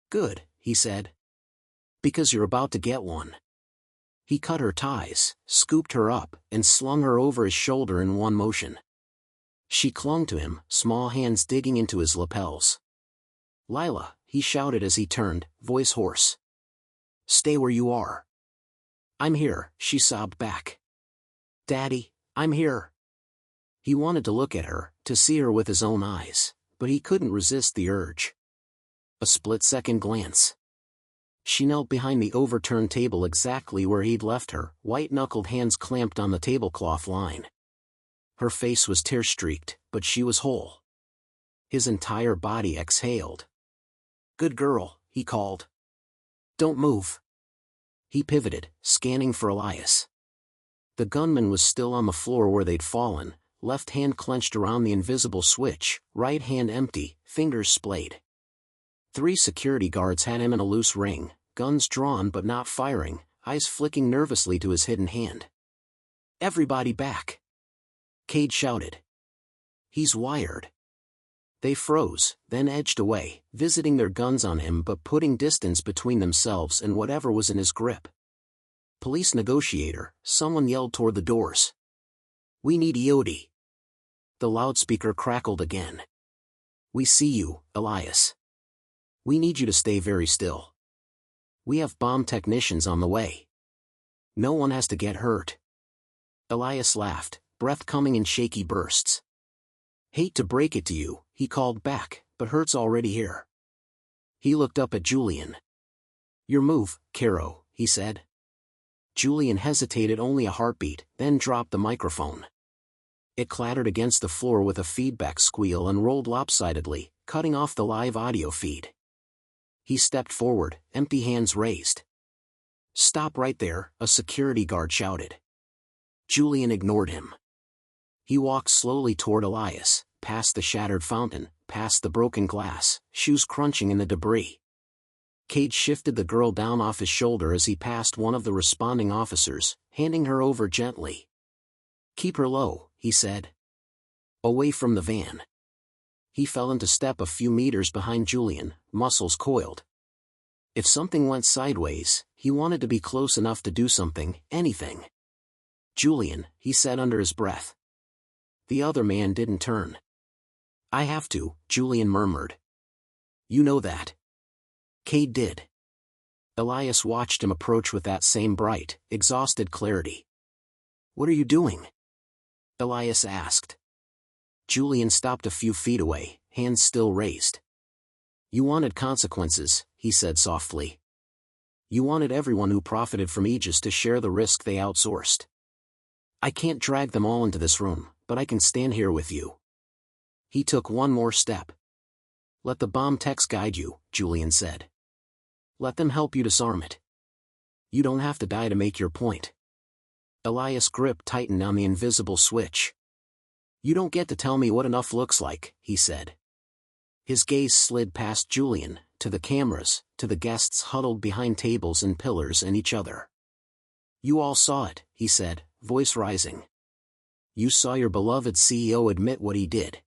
"Good," he said. "Because you're about to get one." He cut her ties, scooped her up, and slung her over his shoulder in one motion. She clung to him, small hands digging into his lapels. "Lila," he shouted as he turned, voice hoarse. "Stay where you are." "I'm here," she sobbed back. "Daddy, I'm here." He wanted to look at her, to see her with his own eyes, but he couldn't resist the urge. A split-second glance. She knelt behind the overturned table exactly where he'd left her, white-knuckled hands clamped on the tablecloth line. Her face was tear-streaked, but she was whole. His entire body exhaled. "Good girl," he called. "Don't move." He pivoted, scanning for Elias. The gunman was still on the floor where they'd fallen, left hand clenched around the invisible switch, right hand empty, fingers splayed. 3 security guards had him in a loose ring, guns drawn but not firing, eyes flicking nervously to his hidden hand. "Everybody back!" Cade shouted. "He's wired." They froze, then edged away, visiting their guns on him but putting distance between themselves and whatever was in his grip. "Police negotiator," someone yelled toward the doors. "We need EOD." The loudspeaker crackled again. "We see you, Elias. We need you to stay very still. We have bomb technicians on the way. No one has to get hurt." Elias laughed, breath coming in shaky bursts. "Hate to break it to you," he called back, "but Hurt's already here." He looked up at Julian. "Your move, Caro," he said. Julian hesitated only a heartbeat, then dropped the microphone. It clattered against the floor with a feedback squeal and rolled lopsidedly, cutting off the live audio feed. He stepped forward, empty hands raised. "Stop right there," a security guard shouted. Julian ignored him. He walked slowly toward Elias, past the shattered fountain, past the broken glass, shoes crunching in the debris. Cade shifted the girl down off his shoulder as he passed one of the responding officers, handing her over gently. "Keep her low," he said. "Away from the van." He fell into step a few meters behind Julian, muscles coiled. If something went sideways, he wanted to be close enough to do something, anything. "Julian," he said under his breath. The other man didn't turn. "I have to," Julian murmured. "You know that." Cade did. Elias watched him approach with that same bright, exhausted clarity. "What are you doing?" Elias asked. Julian stopped a few feet away, hands still raised. "You wanted consequences," he said softly. "You wanted everyone who profited from Aegis to share the risk they outsourced. I can't drag them all into this room, but I can stand here with you." He took one more step. "Let the bomb techs guide you," Julian said. "Let them help you disarm it. You don't have to die to make your point." Elias' grip tightened on the invisible switch. "You don't get to tell me what enough looks like," he said. His gaze slid past Julian, to the cameras, to the guests huddled behind tables and pillars and each other. "You all saw it," he said, voice rising. "You saw your beloved CEO admit what he did.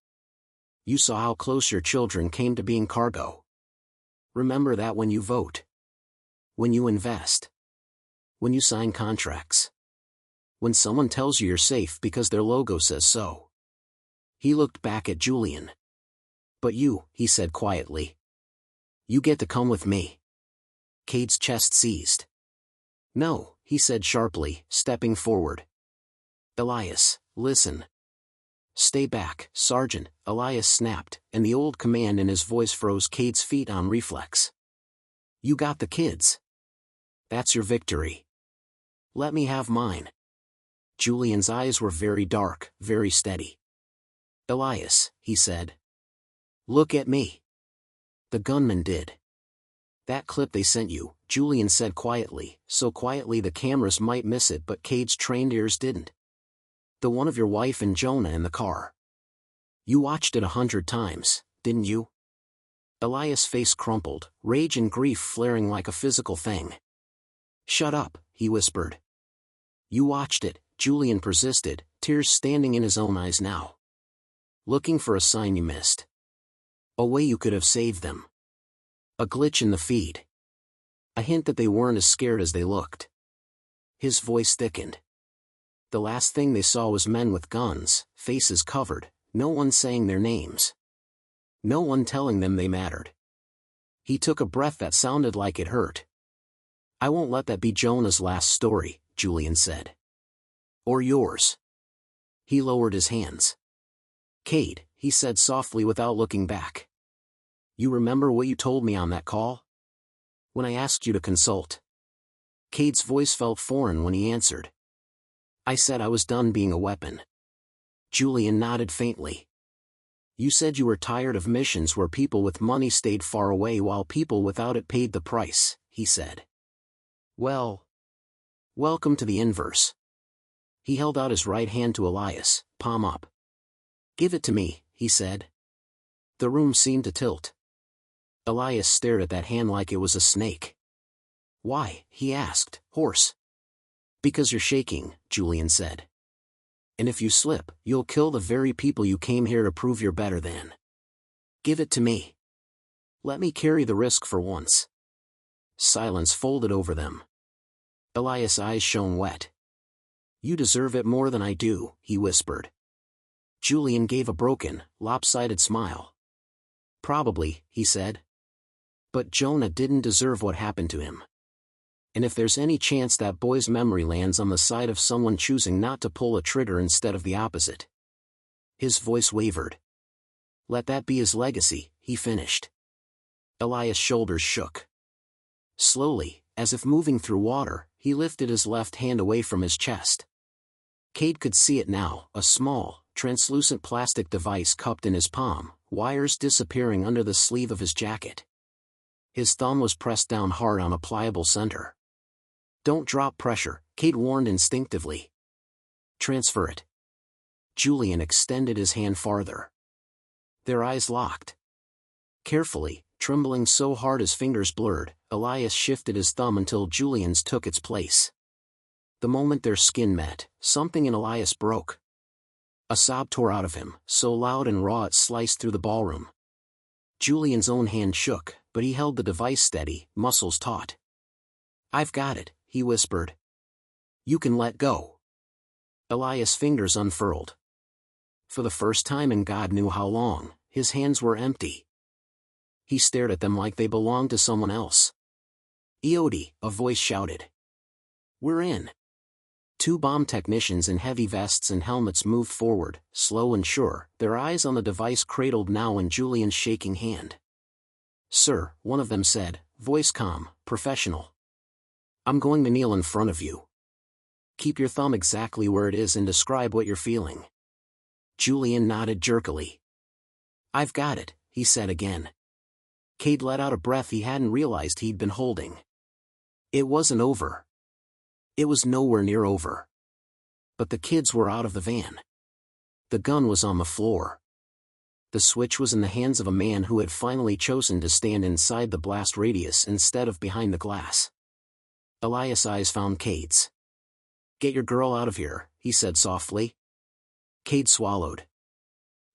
You saw how close your children came to being cargo. Remember that when you vote. When you invest. When you sign contracts. When someone tells you you're safe because their logo says so." He looked back at Julian. "But you," he said quietly. "You get to come with me." Cade's chest seized. "No," he said sharply, stepping forward. "Elias, listen." "Stay back, Sergeant," Elias snapped, and the old command in his voice froze Cade's feet on reflex. "You got the kids. That's your victory. Let me have mine." Julian's eyes were very dark, very steady. "Elias," he said. "Look at me." The gunman did. "That clip they sent you," Julian said quietly, so quietly the cameras might miss it but Cade's trained ears didn't. "The one of your wife and Jonah in the car. You watched it 100 times, didn't you?" Elias' face crumpled, rage and grief flaring like a physical thing. "Shut up," he whispered. "You watched it," Julian persisted, tears standing in his own eyes now. "Looking for a sign you missed. A way you could have saved them. A glitch in the feed. A hint that they weren't as scared as they looked." His voice thickened. The last thing they saw was men with guns, faces covered, no one saying their names. No one telling them they mattered. He took a breath that sounded like it hurt. "I won't let that be Jonah's last story," Julian said. "Or yours." He lowered his hands. "Cade," he said softly without looking back. "You remember what you told me on that call? When I asked you to consult." Cade's voice felt foreign when he answered. "I said I was done being a weapon." Julian nodded faintly. "You said you were tired of missions where people with money stayed far away while people without it paid the price," he said. "Well, welcome to the inverse." He held out his right hand to Elias, palm up. "Give it to me," he said. The room seemed to tilt. Elias stared at that hand like it was a snake. "Why?" he asked, hoarse. "Because you're shaking," Julian said. "And if you slip, you'll kill the very people you came here to prove you're better than. Give it to me. Let me carry the risk for once." Silence folded over them. Elias' eyes shone wet. "You deserve it more than I do," he whispered. Julian gave a broken, lopsided smile. "Probably," he said. "But Jonah didn't deserve what happened to him. And if there's any chance that boy's memory lands on the side of someone choosing not to pull a trigger instead of the opposite." His voice wavered. "Let that be his legacy," he finished. Elias' shoulders shook. Slowly, as if moving through water, he lifted his left hand away from his chest. Cade could see it now, a small, translucent plastic device cupped in his palm, wires disappearing under the sleeve of his jacket. His thumb was pressed down hard on a pliable center. "Don't drop pressure," Cade warned instinctively. "Transfer it." Julian extended his hand farther. Their eyes locked. Carefully, trembling so hard his fingers blurred, Elias shifted his thumb until Julian's took its place. The moment their skin met, something in Elias broke. A sob tore out of him, so loud and raw it sliced through the ballroom. Julian's own hand shook, but he held the device steady, muscles taut. "I've got it," he whispered. "You can let go." Elias' fingers unfurled. For the first time in God knew how long, his hands were empty. He stared at them like they belonged to someone else. "EOD," a voice shouted. "We're in." Two bomb technicians in heavy vests and helmets moved forward, slow and sure, their eyes on the device cradled now in Julian's shaking hand. "Sir," one of them said, voice calm, professional. "I'm going to kneel in front of you. Keep your thumb exactly where it is and describe what you're feeling." Julian nodded jerkily. "I've got it," he said again. Cade let out a breath he hadn't realized he'd been holding. It wasn't over. It was nowhere near over. But the kids were out of the van. The gun was on the floor. The switch was in the hands of a man who had finally chosen to stand inside the blast radius instead of behind the glass. Elias' eyes found Cade's. "Get your girl out of here," he said softly. Cade swallowed.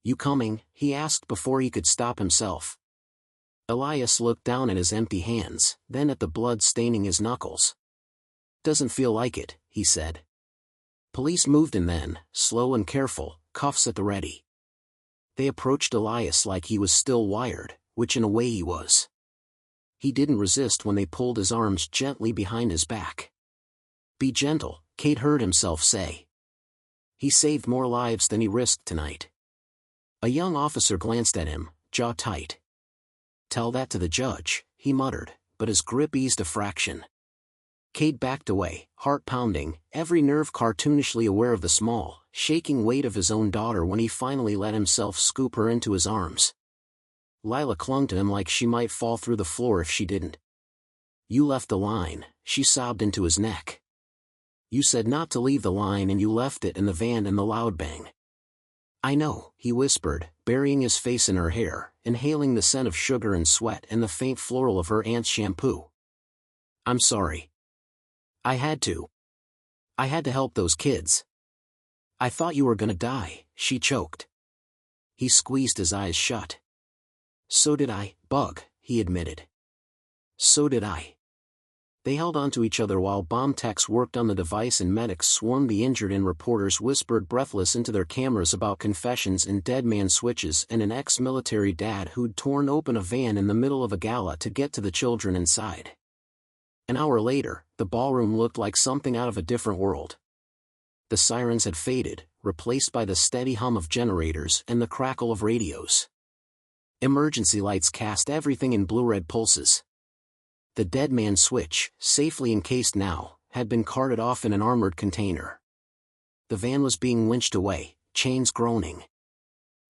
"You coming?" he asked before he could stop himself. Elias looked down at his empty hands, then at the blood staining his knuckles. "Doesn't feel like it," he said. Police moved in then, slow and careful, cuffs at the ready. They approached Elias like he was still wired, which in a way he was. He didn't resist when they pulled his arms gently behind his back. "Be gentle," Cade heard himself say. He saved more lives than he risked tonight. A young officer glanced at him, jaw tight. "Tell that to the judge," he muttered, but his grip eased a fraction. Cade backed away, heart pounding, every nerve cartoonishly aware of the small, shaking weight of his own daughter when he finally let himself scoop her into his arms. Lila clung to him like she might fall through the floor if she didn't. "You left the line," she sobbed into his neck. "You said not to leave the line and you left it in the van and the loud bang." "I know," he whispered, burying his face in her hair, inhaling the scent of sugar and sweat and the faint floral of her aunt's shampoo. "I'm sorry. I had to. I had to help those kids. I thought you were gonna die," she choked. He squeezed his eyes shut. "So did I, Bug," he admitted. "So did I." They held onto each other while bomb techs worked on the device and medics swarmed the injured and reporters whispered breathless into their cameras about confessions and dead man switches and an ex-military dad who'd torn open a van in the middle of a gala to get to the children inside. An hour later, the ballroom looked like something out of a different world. The sirens had faded, replaced by the steady hum of generators and the crackle of radios. Emergency lights cast everything in blue-red pulses. The dead man switch, safely encased now, had been carted off in an armored container. The van was being winched away, chains groaning.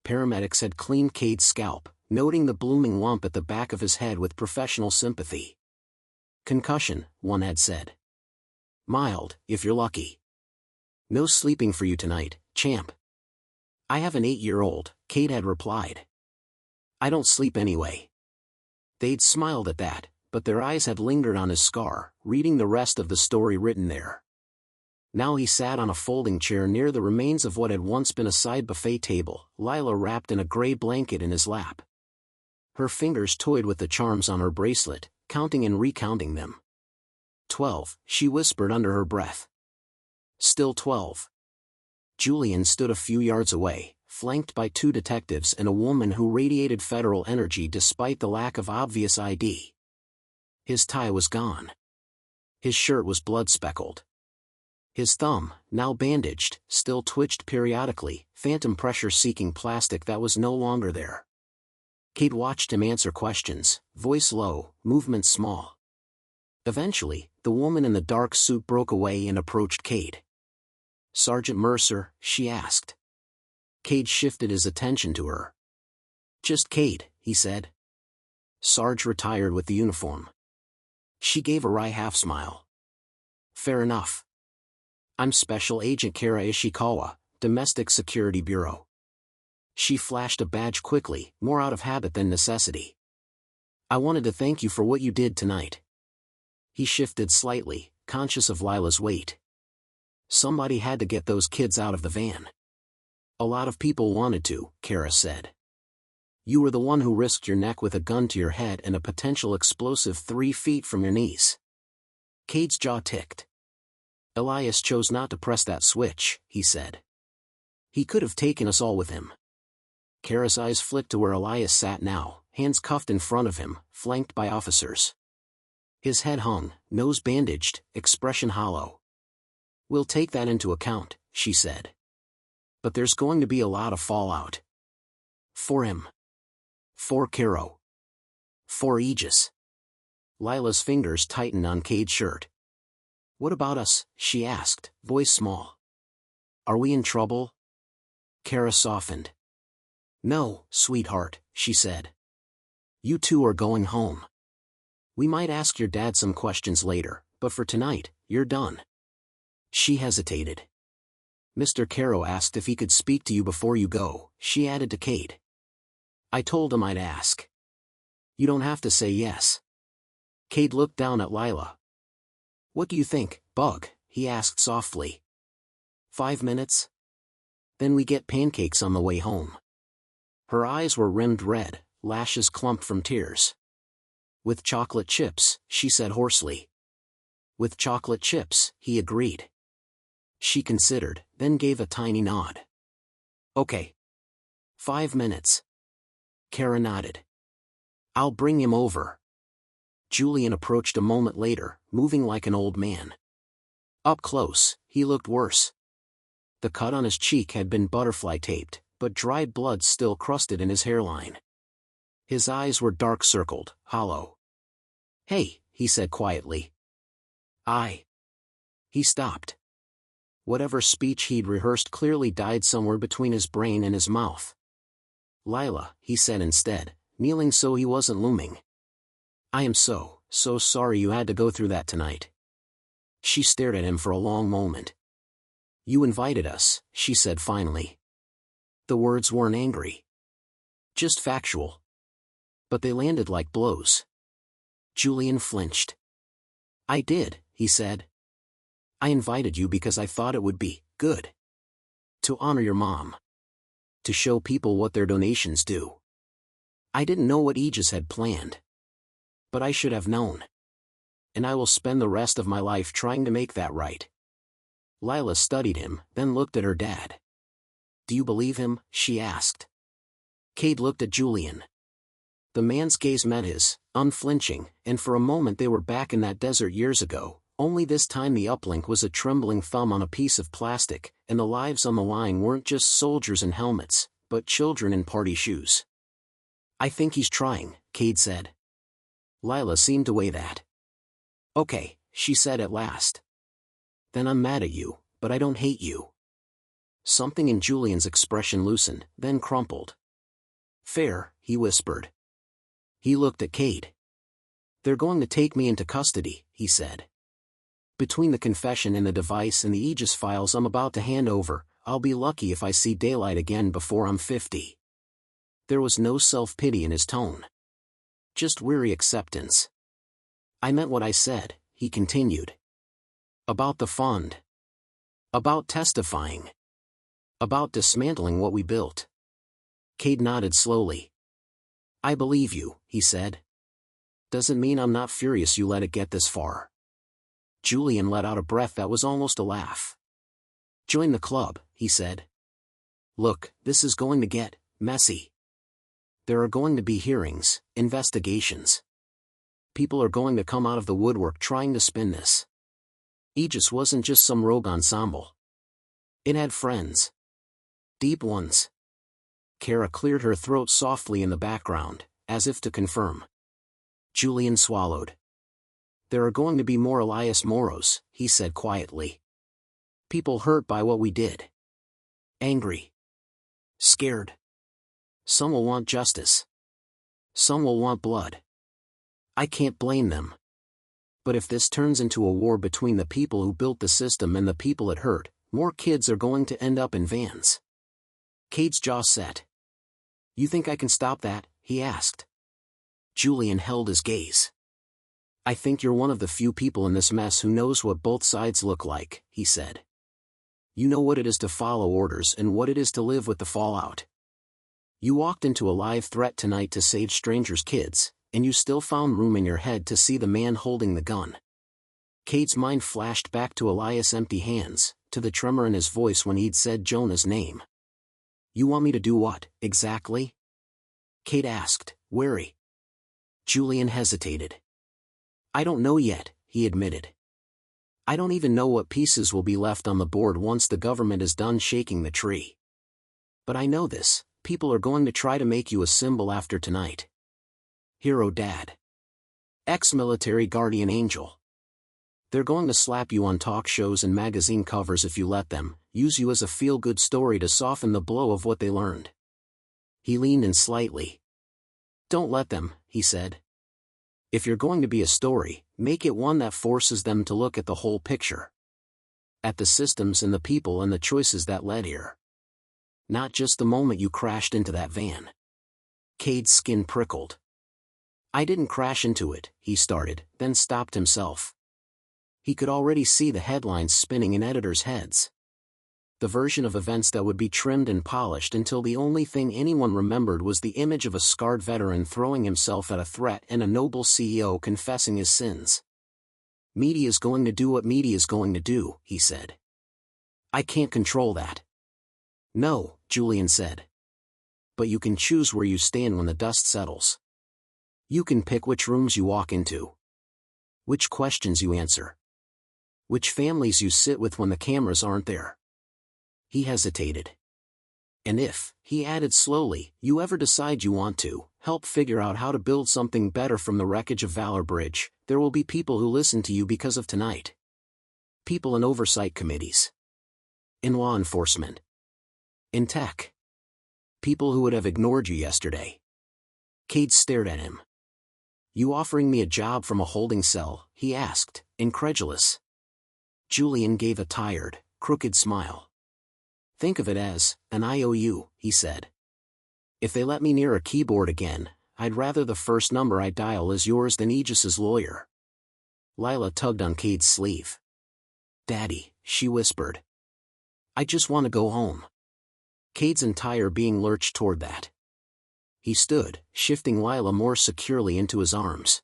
Paramedics had cleaned Cade's scalp, noting the blooming lump at the back of his head with professional sympathy. "Concussion," one had said. "Mild, if you're lucky. No sleeping for you tonight, champ." "I have an 8-year-old, Cade had replied. "I don't sleep anyway." They'd smiled at that, but their eyes had lingered on his scar, reading the rest of the story written there. Now he sat on a folding chair near the remains of what had once been a side buffet table, Lila wrapped in a gray blanket in his lap. Her fingers toyed with the charms on her bracelet, counting and recounting them. 12, she whispered under her breath. Still 12. Julian stood a few yards away, flanked by 2 detectives and a woman who radiated federal energy despite the lack of obvious ID. His tie was gone. His shirt was blood-speckled. His thumb, now bandaged, still twitched periodically, phantom pressure-seeking plastic that was no longer there. Cade watched him answer questions, voice low, movements small. Eventually, the woman in the dark suit broke away and approached Cade. "Sergeant Mercer?" she asked. Cade shifted his attention to her. "Just Cade," he said. Sarge retired with the uniform. She gave a wry half-smile. "Fair enough. I'm Special Agent Kara Ishikawa, Domestic Security Bureau." She flashed a badge quickly, more out of habit than necessity. "I wanted to thank you for what you did tonight." He shifted slightly, conscious of Lila's weight. "Somebody had to get those kids out of the van." "A lot of people wanted to," Kara said. You were the one who risked your neck with a gun to your head and a potential explosive 3 feet from your knees. Cade's jaw ticked. Elias chose not to press that switch, he said. He could have taken us all with him. Kara's eyes flicked to where Elias sat now, hands cuffed in front of him, flanked by officers. His head hung, nose bandaged, expression hollow. We'll take that into account, she said. But there's going to be a lot of fallout. For him. For Caro. For Aegis. Lila's fingers tightened on Cade's shirt. What about us? She asked, voice small. Are we in trouble? Kara softened. No, sweetheart, she said. You two are going home. We might ask your dad some questions later, but for tonight, you're done. She hesitated. Mr. Caro asked if he could speak to you before you go, she added to Cade. I told him I'd ask. You don't have to say yes. Cade looked down at Lila. What do you think, Bug? He asked softly. 5 minutes? Then we get pancakes on the way home. Her eyes were rimmed red, lashes clumped from tears. With chocolate chips, she said hoarsely. With chocolate chips, he agreed. She considered, then gave a tiny nod. Okay. 5 minutes. Kara nodded. I'll bring him over. Julian approached a moment later, moving like an old man. Up close, he looked worse. The cut on his cheek had been butterfly taped, but dried blood still crusted in his hairline. His eyes were dark-circled, hollow. Hey, he said quietly. He stopped. Whatever speech he'd rehearsed clearly died somewhere between his brain and his mouth. Lila, he said instead, kneeling so he wasn't looming. I am so sorry you had to go through that tonight. She stared at him for a long moment. You invited us, she said finally. The words weren't angry. Just factual. But they landed like blows. Julian flinched. I did, he said. I invited you because I thought it would be good. To honor your mom. To show people what their donations do. I didn't know what Aegis had planned. But I should have known. And I will spend the rest of my life trying to make that right. Lila studied him, then looked at her dad. Do you believe him? She asked. Cade looked at Julian. The man's gaze met his, unflinching, and for a moment they were back in that desert years ago, only this time the uplink was a trembling thumb on a piece of plastic, and the lives on the line weren't just soldiers in helmets, but children in party shoes. I think he's trying, Cade said. Lila seemed to weigh that. Okay, she said at last. Then I'm mad at you, but I don't hate you. Something in Julian's expression loosened, then crumpled. Fair, he whispered. He looked at Cade. They're going to take me into custody, he said. Between the confession and the device and the Aegis files I'm about to hand over, I'll be lucky if I see daylight again before I'm 50. There was no self-pity in his tone. Just weary acceptance. I meant what I said, he continued. About the fund. About testifying. About dismantling what we built. Cade nodded slowly. I believe you, he said. Doesn't mean I'm not furious you let it get this far. Julian let out a breath that was almost a laugh. Join the club, he said. Look, this is going to get messy. There are going to be hearings, investigations. People are going to come out of the woodwork trying to spin this. Aegis wasn't just some rogue ensemble. It had friends. Deep ones. Kara cleared her throat softly in the background, as if to confirm. Julian swallowed. There are going to be more Elias Moros, he said quietly. People hurt by what we did. Angry. Scared. Some will want justice. Some will want blood. I can't blame them. But if this turns into a war between the people who built the system and the people it hurt, more kids are going to end up in vans. Cade's jaw set. You think I can stop that? He asked. Julian held his gaze. I think you're one of the few people in this mess who knows what both sides look like, he said. You know what it is to follow orders and what it is to live with the fallout. You walked into a live threat tonight to save strangers' kids, and you still found room in your head to see the man holding the gun. Kate's mind flashed back to Elias' empty hands, to the tremor in his voice when he'd said Jonah's name. You want me to do what, exactly? Kate asked, wary. Julian hesitated. I don't know yet, he admitted. I don't even know what pieces will be left on the board once the government is done shaking the tree. But I know this, people are going to try to make you a symbol after tonight. Hero dad. Ex-military guardian angel. They're going to slap you on talk shows and magazine covers if you let them, use you as a feel-good story to soften the blow of what they learned. He leaned in slightly. Don't let them, he said. If you're going to be a story, make it one that forces them to look at the whole picture. At the systems and the people and the choices that led here. Not just the moment you crashed into that van. Cade's skin prickled. I didn't crash into it, he started, then stopped himself. He could already see the headlines spinning in editors' heads. The version of events that would be trimmed and polished until the only thing anyone remembered was the image of a scarred veteran throwing himself at a threat and a noble CEO confessing his sins. Media's going to do what media's going to do, he said. I can't control that. No, Julian said. But you can choose where you stand when the dust settles. You can pick which rooms you walk into. Which questions you answer. Which families you sit with when the cameras aren't there. He hesitated. And if, he added slowly, you ever decide you want to help figure out how to build something better from the wreckage of Valor Bridge, there will be people who listen to you because of tonight. People in oversight committees. In law enforcement. In tech. People who would have ignored you yesterday. Cade stared at him. You offering me a job from a holding cell, he asked, incredulous. Julian gave a tired, crooked smile. Think of it as an IOU, he said. If they let me near a keyboard again, I'd rather the first number I dial is yours than Aegis's lawyer. Lila tugged on Cade's sleeve. Daddy, she whispered. I just want to go home. Cade's entire being lurched toward that. He stood, shifting Lila more securely into his arms.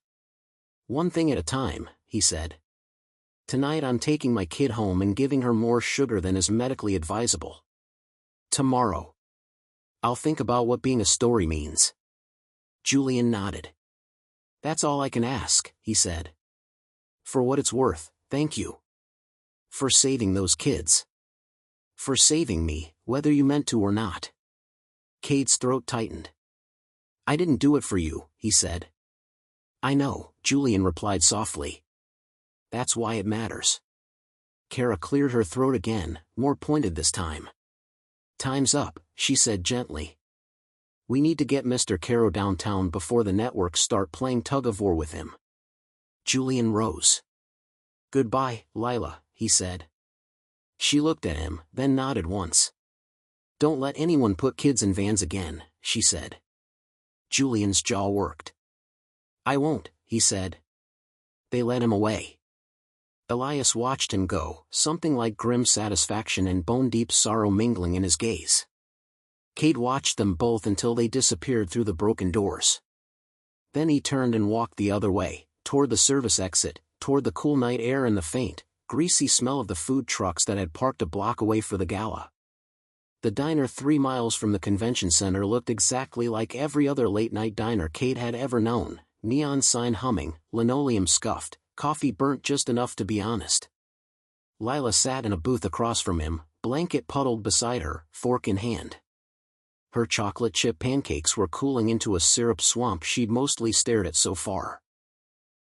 One thing at a time, he said. Tonight I'm taking my kid home and giving her more sugar than is medically advisable. Tomorrow. I'll think about what being a story means. Julian nodded. That's all I can ask, he said. For what it's worth, thank you. For saving those kids. For saving me, whether you meant to or not. Cade's throat tightened. I didn't do it for you, he said. I know, Julian replied softly. That's why it matters. Kara cleared her throat again, more pointed this time. Time's up, she said gently. We need to get Mr. Caro downtown before the networks start playing tug-of-war with him. Julian rose. Goodbye, Lila, he said. She looked at him, then nodded once. Don't let anyone put kids in vans again, she said. Julian's jaw worked. I won't, he said. They led him away. Elias watched him go, something like grim satisfaction and bone-deep sorrow mingling in his gaze. Cade watched them both until they disappeared through the broken doors. Then he turned and walked the other way, toward the service exit, toward the cool night air and the faint, greasy smell of the food trucks that had parked a block away for the gala. The diner 3 miles from the convention center looked exactly like every other late-night diner Cade had ever known, neon sign humming, linoleum scuffed, coffee burnt just enough to be honest. Lila sat in a booth across from him, blanket puddled beside her, fork in hand. Her chocolate chip pancakes were cooling into a syrup swamp she'd mostly stared at so far.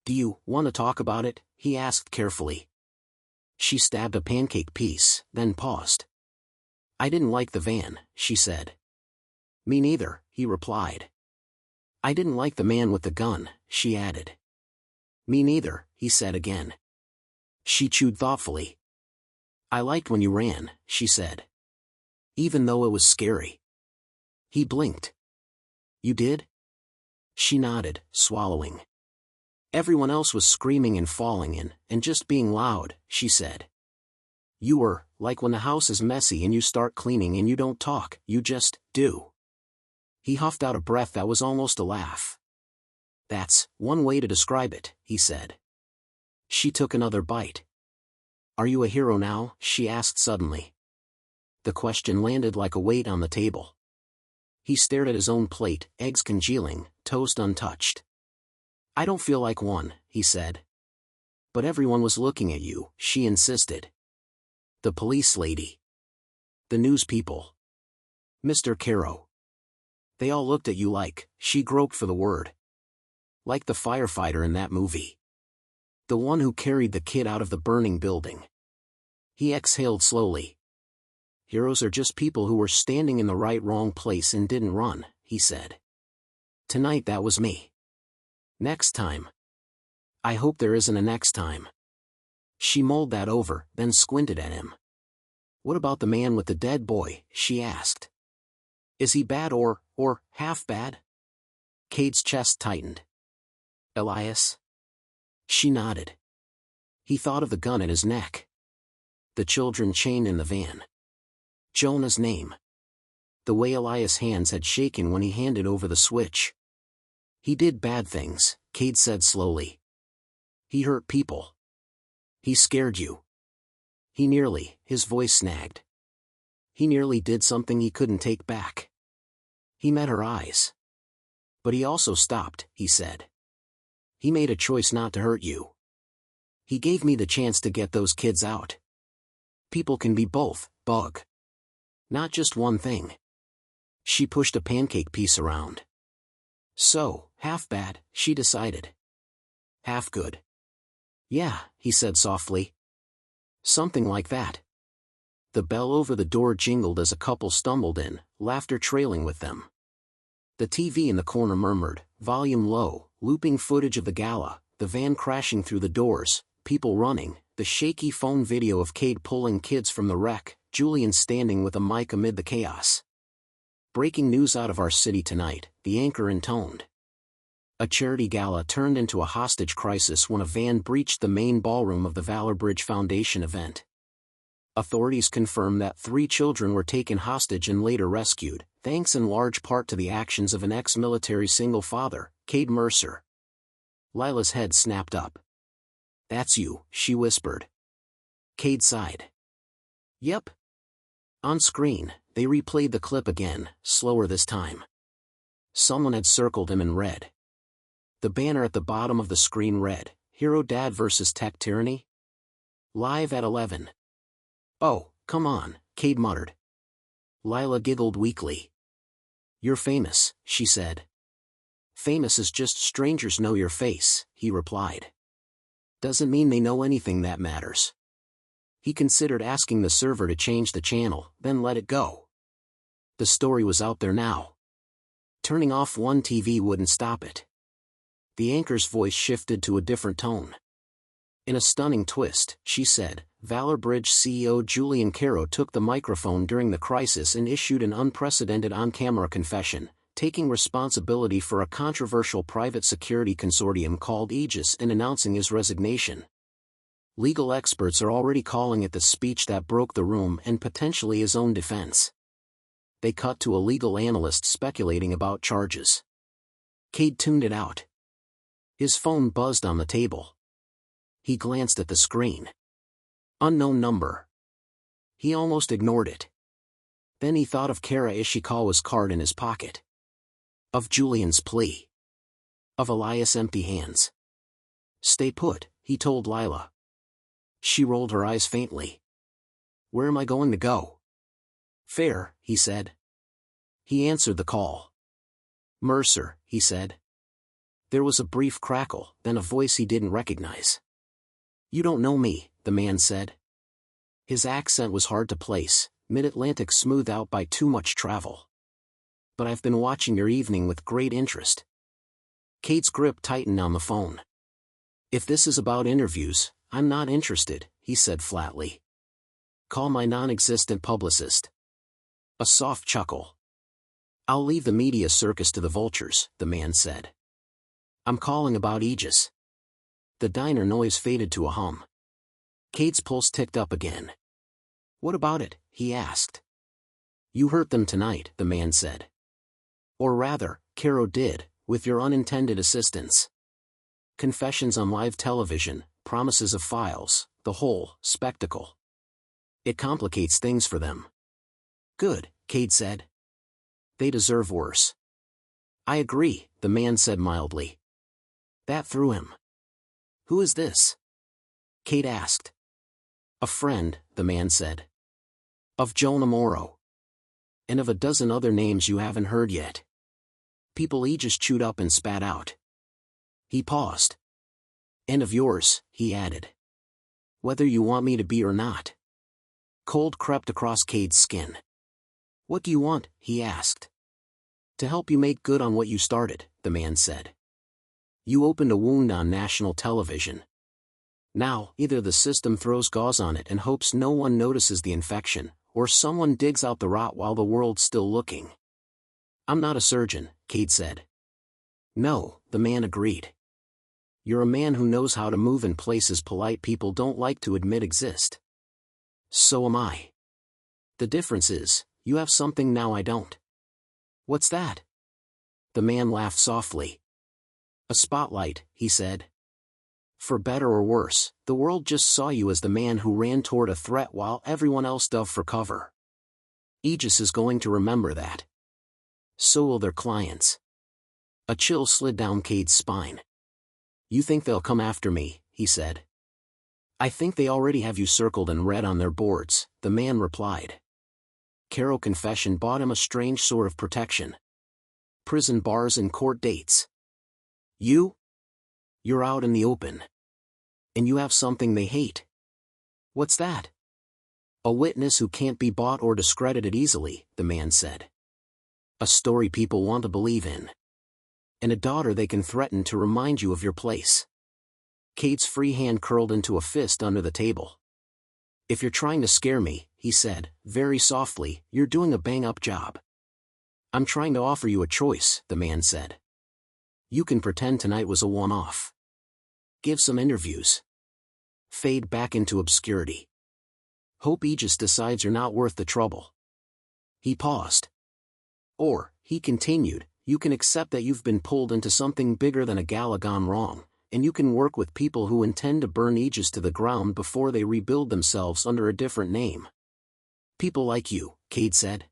Do you want to talk about it? He asked carefully. She stabbed a pancake piece, then paused. I didn't like the van, she said. Me neither, he replied. I didn't like the man with the gun, she added. Me neither, he said again. She chewed thoughtfully. I liked when you ran, she said. Even though it was scary. He blinked. You did? She nodded, swallowing. Everyone else was screaming and falling in, and just being loud, she said. You were, like when the house is messy and you start cleaning and you don't talk, you just do. He huffed out a breath that was almost a laugh. That's one way to describe it, he said. She took another bite. Are you a hero now? She asked suddenly. The question landed like a weight on the table. He stared at his own plate, eggs congealing, toast untouched. I don't feel like one, he said. But everyone was looking at you, she insisted. The police lady. The news people. Mr. Caro. They all looked at you like, she groped for the word. Like the firefighter in that movie. The one who carried the kid out of the burning building. He exhaled slowly. Heroes are just people who were standing in the wrong place and didn't run, he said. Tonight that was me. Next time. I hope there isn't a next time. She mulled that over, then squinted at him. What about the man with the dead boy? She asked. Is he bad or half bad? Cade's chest tightened. Elias? She nodded. He thought of the gun at his neck. The children chained in the van. Jonah's name. The way Elias' hands had shaken when he handed over the switch. He did bad things, Cade said slowly. He hurt people. He scared you. He nearly, his voice snagged. He nearly did something he couldn't take back. He met her eyes. But he also stopped, he said. He made a choice not to hurt you. He gave me the chance to get those kids out. People can be both, Bug. Not just one thing. She pushed a pancake piece around. So, half bad, she decided. Half good. Yeah, he said softly. Something like that. The bell over the door jingled as a couple stumbled in, laughter trailing with them. The TV in the corner murmured, volume low, looping footage of the gala, the van crashing through the doors, people running, the shaky phone video of Cade pulling kids from the wreck, Julian standing with a mic amid the chaos. Breaking news out of our city tonight, the anchor intoned. A charity gala turned into a hostage crisis when a van breached the main ballroom of the Valor Bridge Foundation event. Authorities confirmed that 3 children were taken hostage and later rescued, thanks in large part to the actions of an ex-military single father, Cade Mercer. Lila's head snapped up. That's you, she whispered. Cade sighed. Yep. On screen, they replayed the clip again, slower this time. Someone had circled him in red. The banner at the bottom of the screen read, Hero Dad vs. Tech Tyranny? Live at 11. Oh, come on, Cade muttered. Lila giggled weakly. You're famous, she said. Famous is just strangers know your face, he replied. Doesn't mean they know anything that matters. He considered asking the server to change the channel, then let it go. The story was out there now. Turning off one TV wouldn't stop it. The anchor's voice shifted to a different tone. In a stunning twist, she said, Valor Bridge CEO Julian Caro took the microphone during the crisis and issued an unprecedented on-camera confession, taking responsibility for a controversial private security consortium called Aegis and announcing his resignation. Legal experts are already calling it the speech that broke the room and potentially his own defense. They cut to a legal analyst speculating about charges. Cade tuned it out. His phone buzzed on the table. He glanced at the screen. Unknown number. He almost ignored it. Then he thought of Kara Ishikawa's card in his pocket. Of Julian's plea. Of Elias' empty hands. Stay put, he told Lila. She rolled her eyes faintly. Where am I going to go? Fair, he said. He answered the call. Mercer, he said. There was a brief crackle, then a voice he didn't recognize. You don't know me, the man said. His accent was hard to place, mid-Atlantic smoothed out by too much travel. But I've been watching your evening with great interest. Cade's grip tightened on the phone. If this is about interviews, I'm not interested, he said flatly. Call my non-existent publicist. A soft chuckle. I'll leave the media circus to the vultures, the man said. I'm calling about Aegis. The diner noise faded to a hum. Cade's pulse ticked up again. What about it? He asked. You hurt them tonight, the man said. Or rather, Caro did, with your unintended assistance. Confessions on live television, promises of files, the whole spectacle. It complicates things for them. Good, Cade said. They deserve worse. I agree, the man said mildly. That threw him. Who is this? Cade asked. A friend, the man said. Of Jonah Morrow. And of a dozen other names you haven't heard yet. People he just chewed up and spat out. He paused. And of yours, he added. Whether you want me to be or not. Cold crept across Cade's skin. What do you want, he asked. To help you make good on what you started, the man said. You opened a wound on national television. Now, either the system throws gauze on it and hopes no one notices the infection, or someone digs out the rot while the world's still looking. I'm not a surgeon, Cade said. No, the man agreed. You're a man who knows how to move in places polite people don't like to admit exist. So am I. The difference is, you have something now I don't. What's that? The man laughed softly. A spotlight, he said. For better or worse, the world just saw you as the man who ran toward a threat while everyone else dove for cover. Aegis is going to remember that. So will their clients. A chill slid down Cade's spine. You think they'll come after me, he said. I think they already have you circled and read on their boards, the man replied. Caro confession bought him a strange sort of protection. Prison bars and court dates. You're out in the open. And you have something they hate. What's that? A witness who can't be bought or discredited easily, the man said. A story people want to believe in. And a daughter they can threaten to remind you of your place. Cade's free hand curled into a fist under the table. If you're trying to scare me, he said, very softly, you're doing a bang-up job. I'm trying to offer you a choice, the man said. You can pretend tonight was a one-off. Give some interviews. Fade back into obscurity. Hope Aegis decides you're not worth the trouble. He paused. Or, he continued, you can accept that you've been pulled into something bigger than a gala gone wrong, and you can work with people who intend to burn Aegis to the ground before they rebuild themselves under a different name. People like you, Cade said.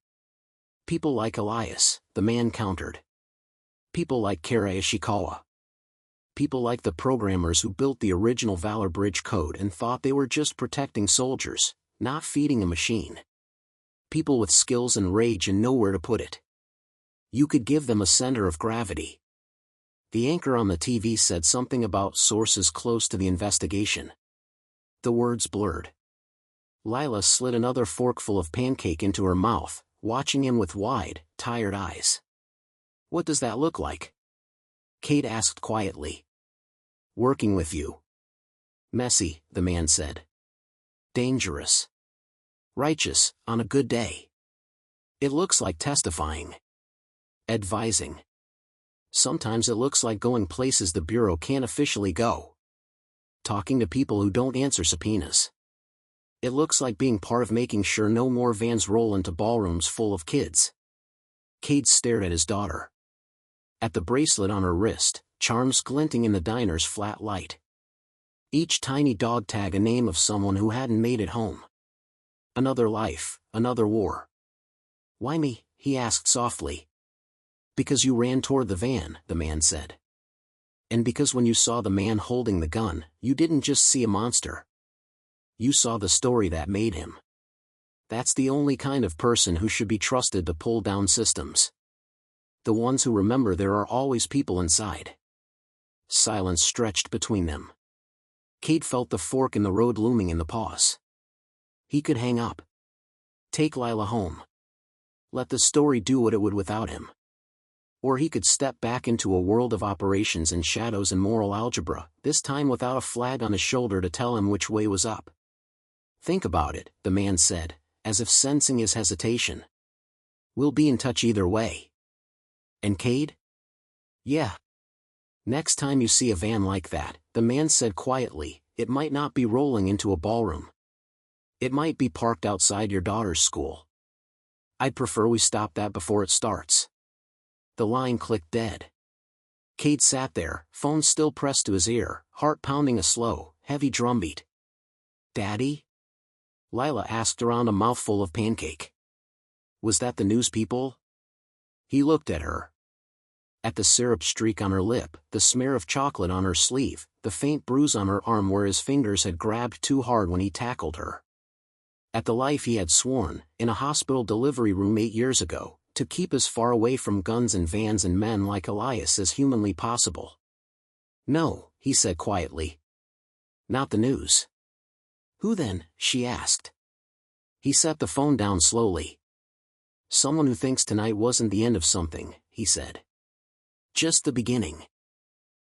People like Elias, the man countered. People like Kara Ishikawa. People like the programmers who built the original Valor Bridge code and thought they were just protecting soldiers, not feeding a machine. People with skills and rage and nowhere to put it. You could give them a center of gravity. The anchor on the TV said something about sources close to the investigation. The words blurred. Lila slid another forkful of pancake into her mouth, watching him with wide, tired eyes. What does that look like? Cade asked quietly. Working with you. Messy, the man said. Dangerous. Righteous, on a good day. It looks like testifying. Advising. Sometimes it looks like going places the Bureau can't officially go. Talking to people who don't answer subpoenas. It looks like being part of making sure no more vans roll into ballrooms full of kids. Cade stared at his daughter. At the bracelet on her wrist, charms glinting in the diner's flat light. Each tiny dog tag a name of someone who hadn't made it home. Another life, another war. Why me? He asked softly. Because you ran toward the van, the man said. And because when you saw the man holding the gun, you didn't just see a monster. You saw the story that made him. That's the only kind of person who should be trusted to pull down systems. The ones who remember there are always people inside. Silence stretched between them. Cade felt the fork in the road looming in the pause. He could hang up. Take Lila home. Let the story do what it would without him. Or he could step back into a world of operations and shadows and moral algebra, this time without a flag on his shoulder to tell him which way was up. Think about it, the man said, as if sensing his hesitation. We'll be in touch either way. And Cade? Yeah. Next time you see a van like that, the man said quietly, it might not be rolling into a ballroom. It might be parked outside your daughter's school. I'd prefer we stop that before it starts. The line clicked dead. Cade sat there, phone still pressed to his ear, heart pounding a slow, heavy drumbeat. "Daddy?" Lila asked around a mouthful of pancake. "Was that the news people?" He looked at her. At the syrup streak on her lip, the smear of chocolate on her sleeve, the faint bruise on her arm where his fingers had grabbed too hard when he tackled her. At the life he had sworn, in a hospital delivery room 8 years ago, to keep as far away from guns and vans and men like Elias as humanly possible. "No," he said quietly. "Not the news." "Who then?" she asked. He set the phone down slowly. "Someone who thinks tonight wasn't the end of something," he said. "Just the beginning."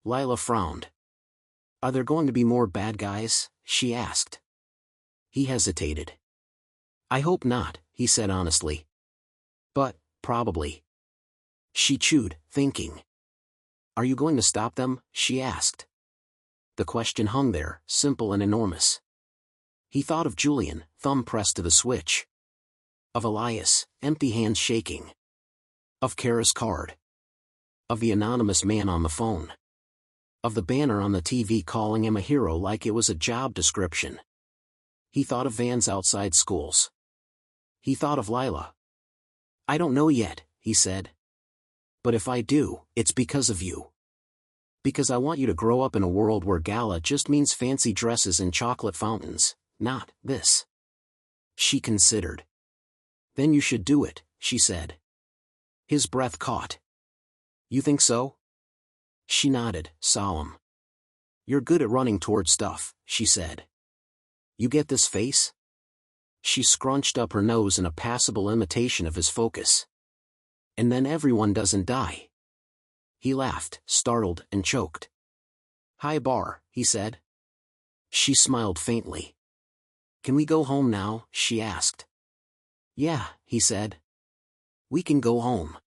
Lila frowned. "Are there going to be more bad guys?" she asked. He hesitated. "I hope not," he said honestly. "But, probably." She chewed, thinking. "Are you going to stop them?" she asked. The question hung there, simple and enormous. He thought of Julian, thumb pressed to the switch. Of Elias, empty hands shaking. Of Kara's card. Of the anonymous man on the phone. Of the banner on the TV calling him a hero like it was a job description. He thought of vans outside schools. He thought of Lila. "I don't know yet," he said. "But if I do, it's because of you. Because I want you to grow up in a world where Gala just means fancy dresses and chocolate fountains, not this." She considered. "Then you should do it," she said. His breath caught. "You think so?" She nodded, solemn. "You're good at running toward stuff," she said. "You get this face?" She scrunched up her nose in a passable imitation of his focus. "And then everyone doesn't die." He laughed, startled and choked. "High bar," he said. She smiled faintly. "Can we go home now?" she asked. "Yeah," he said. "We can go home."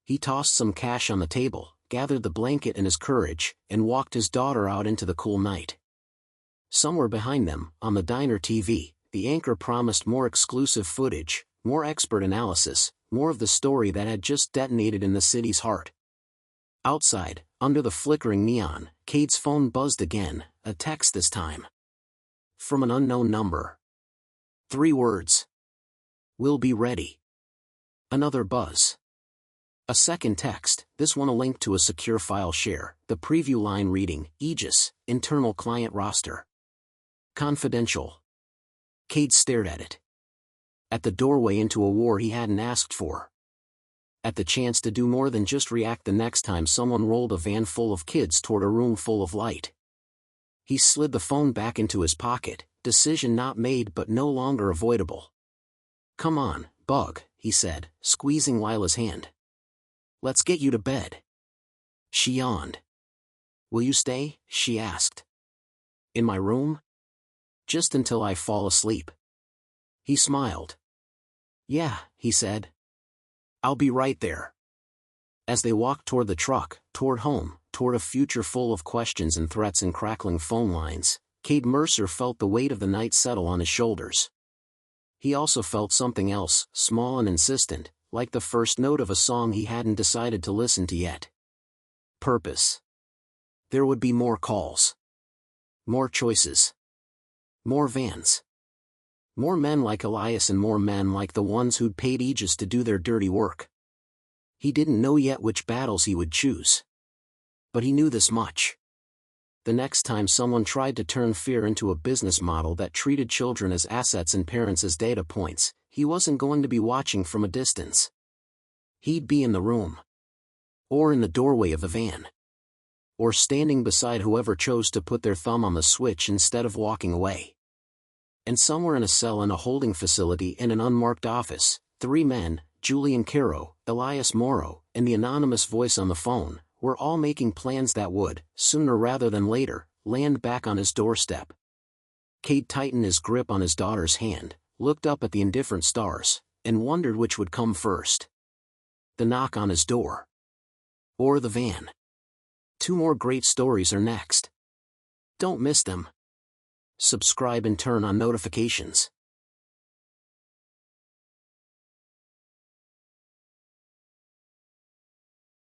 He tossed some cash on the table, gathered the blanket and his courage, and walked his daughter out into the cool night. Somewhere behind them, on the diner TV, the anchor promised more exclusive footage, more expert analysis, more of the story that had just detonated in the city's heart. Outside, under the flickering neon, Cade's phone buzzed again, a text this time. From an unknown number. 3 words. "We'll be ready." Another buzz. A second text, this one a link to a secure file share, the preview line reading, Aegis, internal client roster. Confidential. Cade stared at it. At the doorway into a war he hadn't asked for. At the chance to do more than just react the next time someone rolled a van full of kids toward a room full of light. He slid the phone back into his pocket, decision not made but no longer avoidable. "Come on, Bug," he said, squeezing Lila's hand. "Let's get you to bed." She yawned. "Will you stay?" she asked. "In my room?" "Just until I fall asleep." He smiled. "Yeah," he said. "I'll be right there." As they walked toward the truck, toward home, toward a future full of questions and threats and crackling phone lines, Cade Mercer felt the weight of the night settle on his shoulders. He also felt something else, small and insistent, like the first note of a song he hadn't decided to listen to yet. Purpose. There would be more calls. More choices. More vans. More men like Elias and more men like the ones who'd paid Aegis to do their dirty work. He didn't know yet which battles he would choose. But he knew this much. The next time someone tried to turn fear into a business model that treated children as assets and parents as data points, he wasn't going to be watching from a distance. He'd be in the room. Or in the doorway of the van. Or standing beside whoever chose to put their thumb on the switch instead of walking away. And somewhere in a cell in a holding facility in an unmarked office, 3 men, Julian Caro, Elias Morrow, and the anonymous voice on the phone, were all making plans that would, sooner rather than later, land back on his doorstep. Cade tightened his grip on his daughter's hand, looked up at the indifferent stars, and wondered which would come first. The knock on his door. Or the van. 2 more great stories are next. Don't miss them. Subscribe and turn on notifications.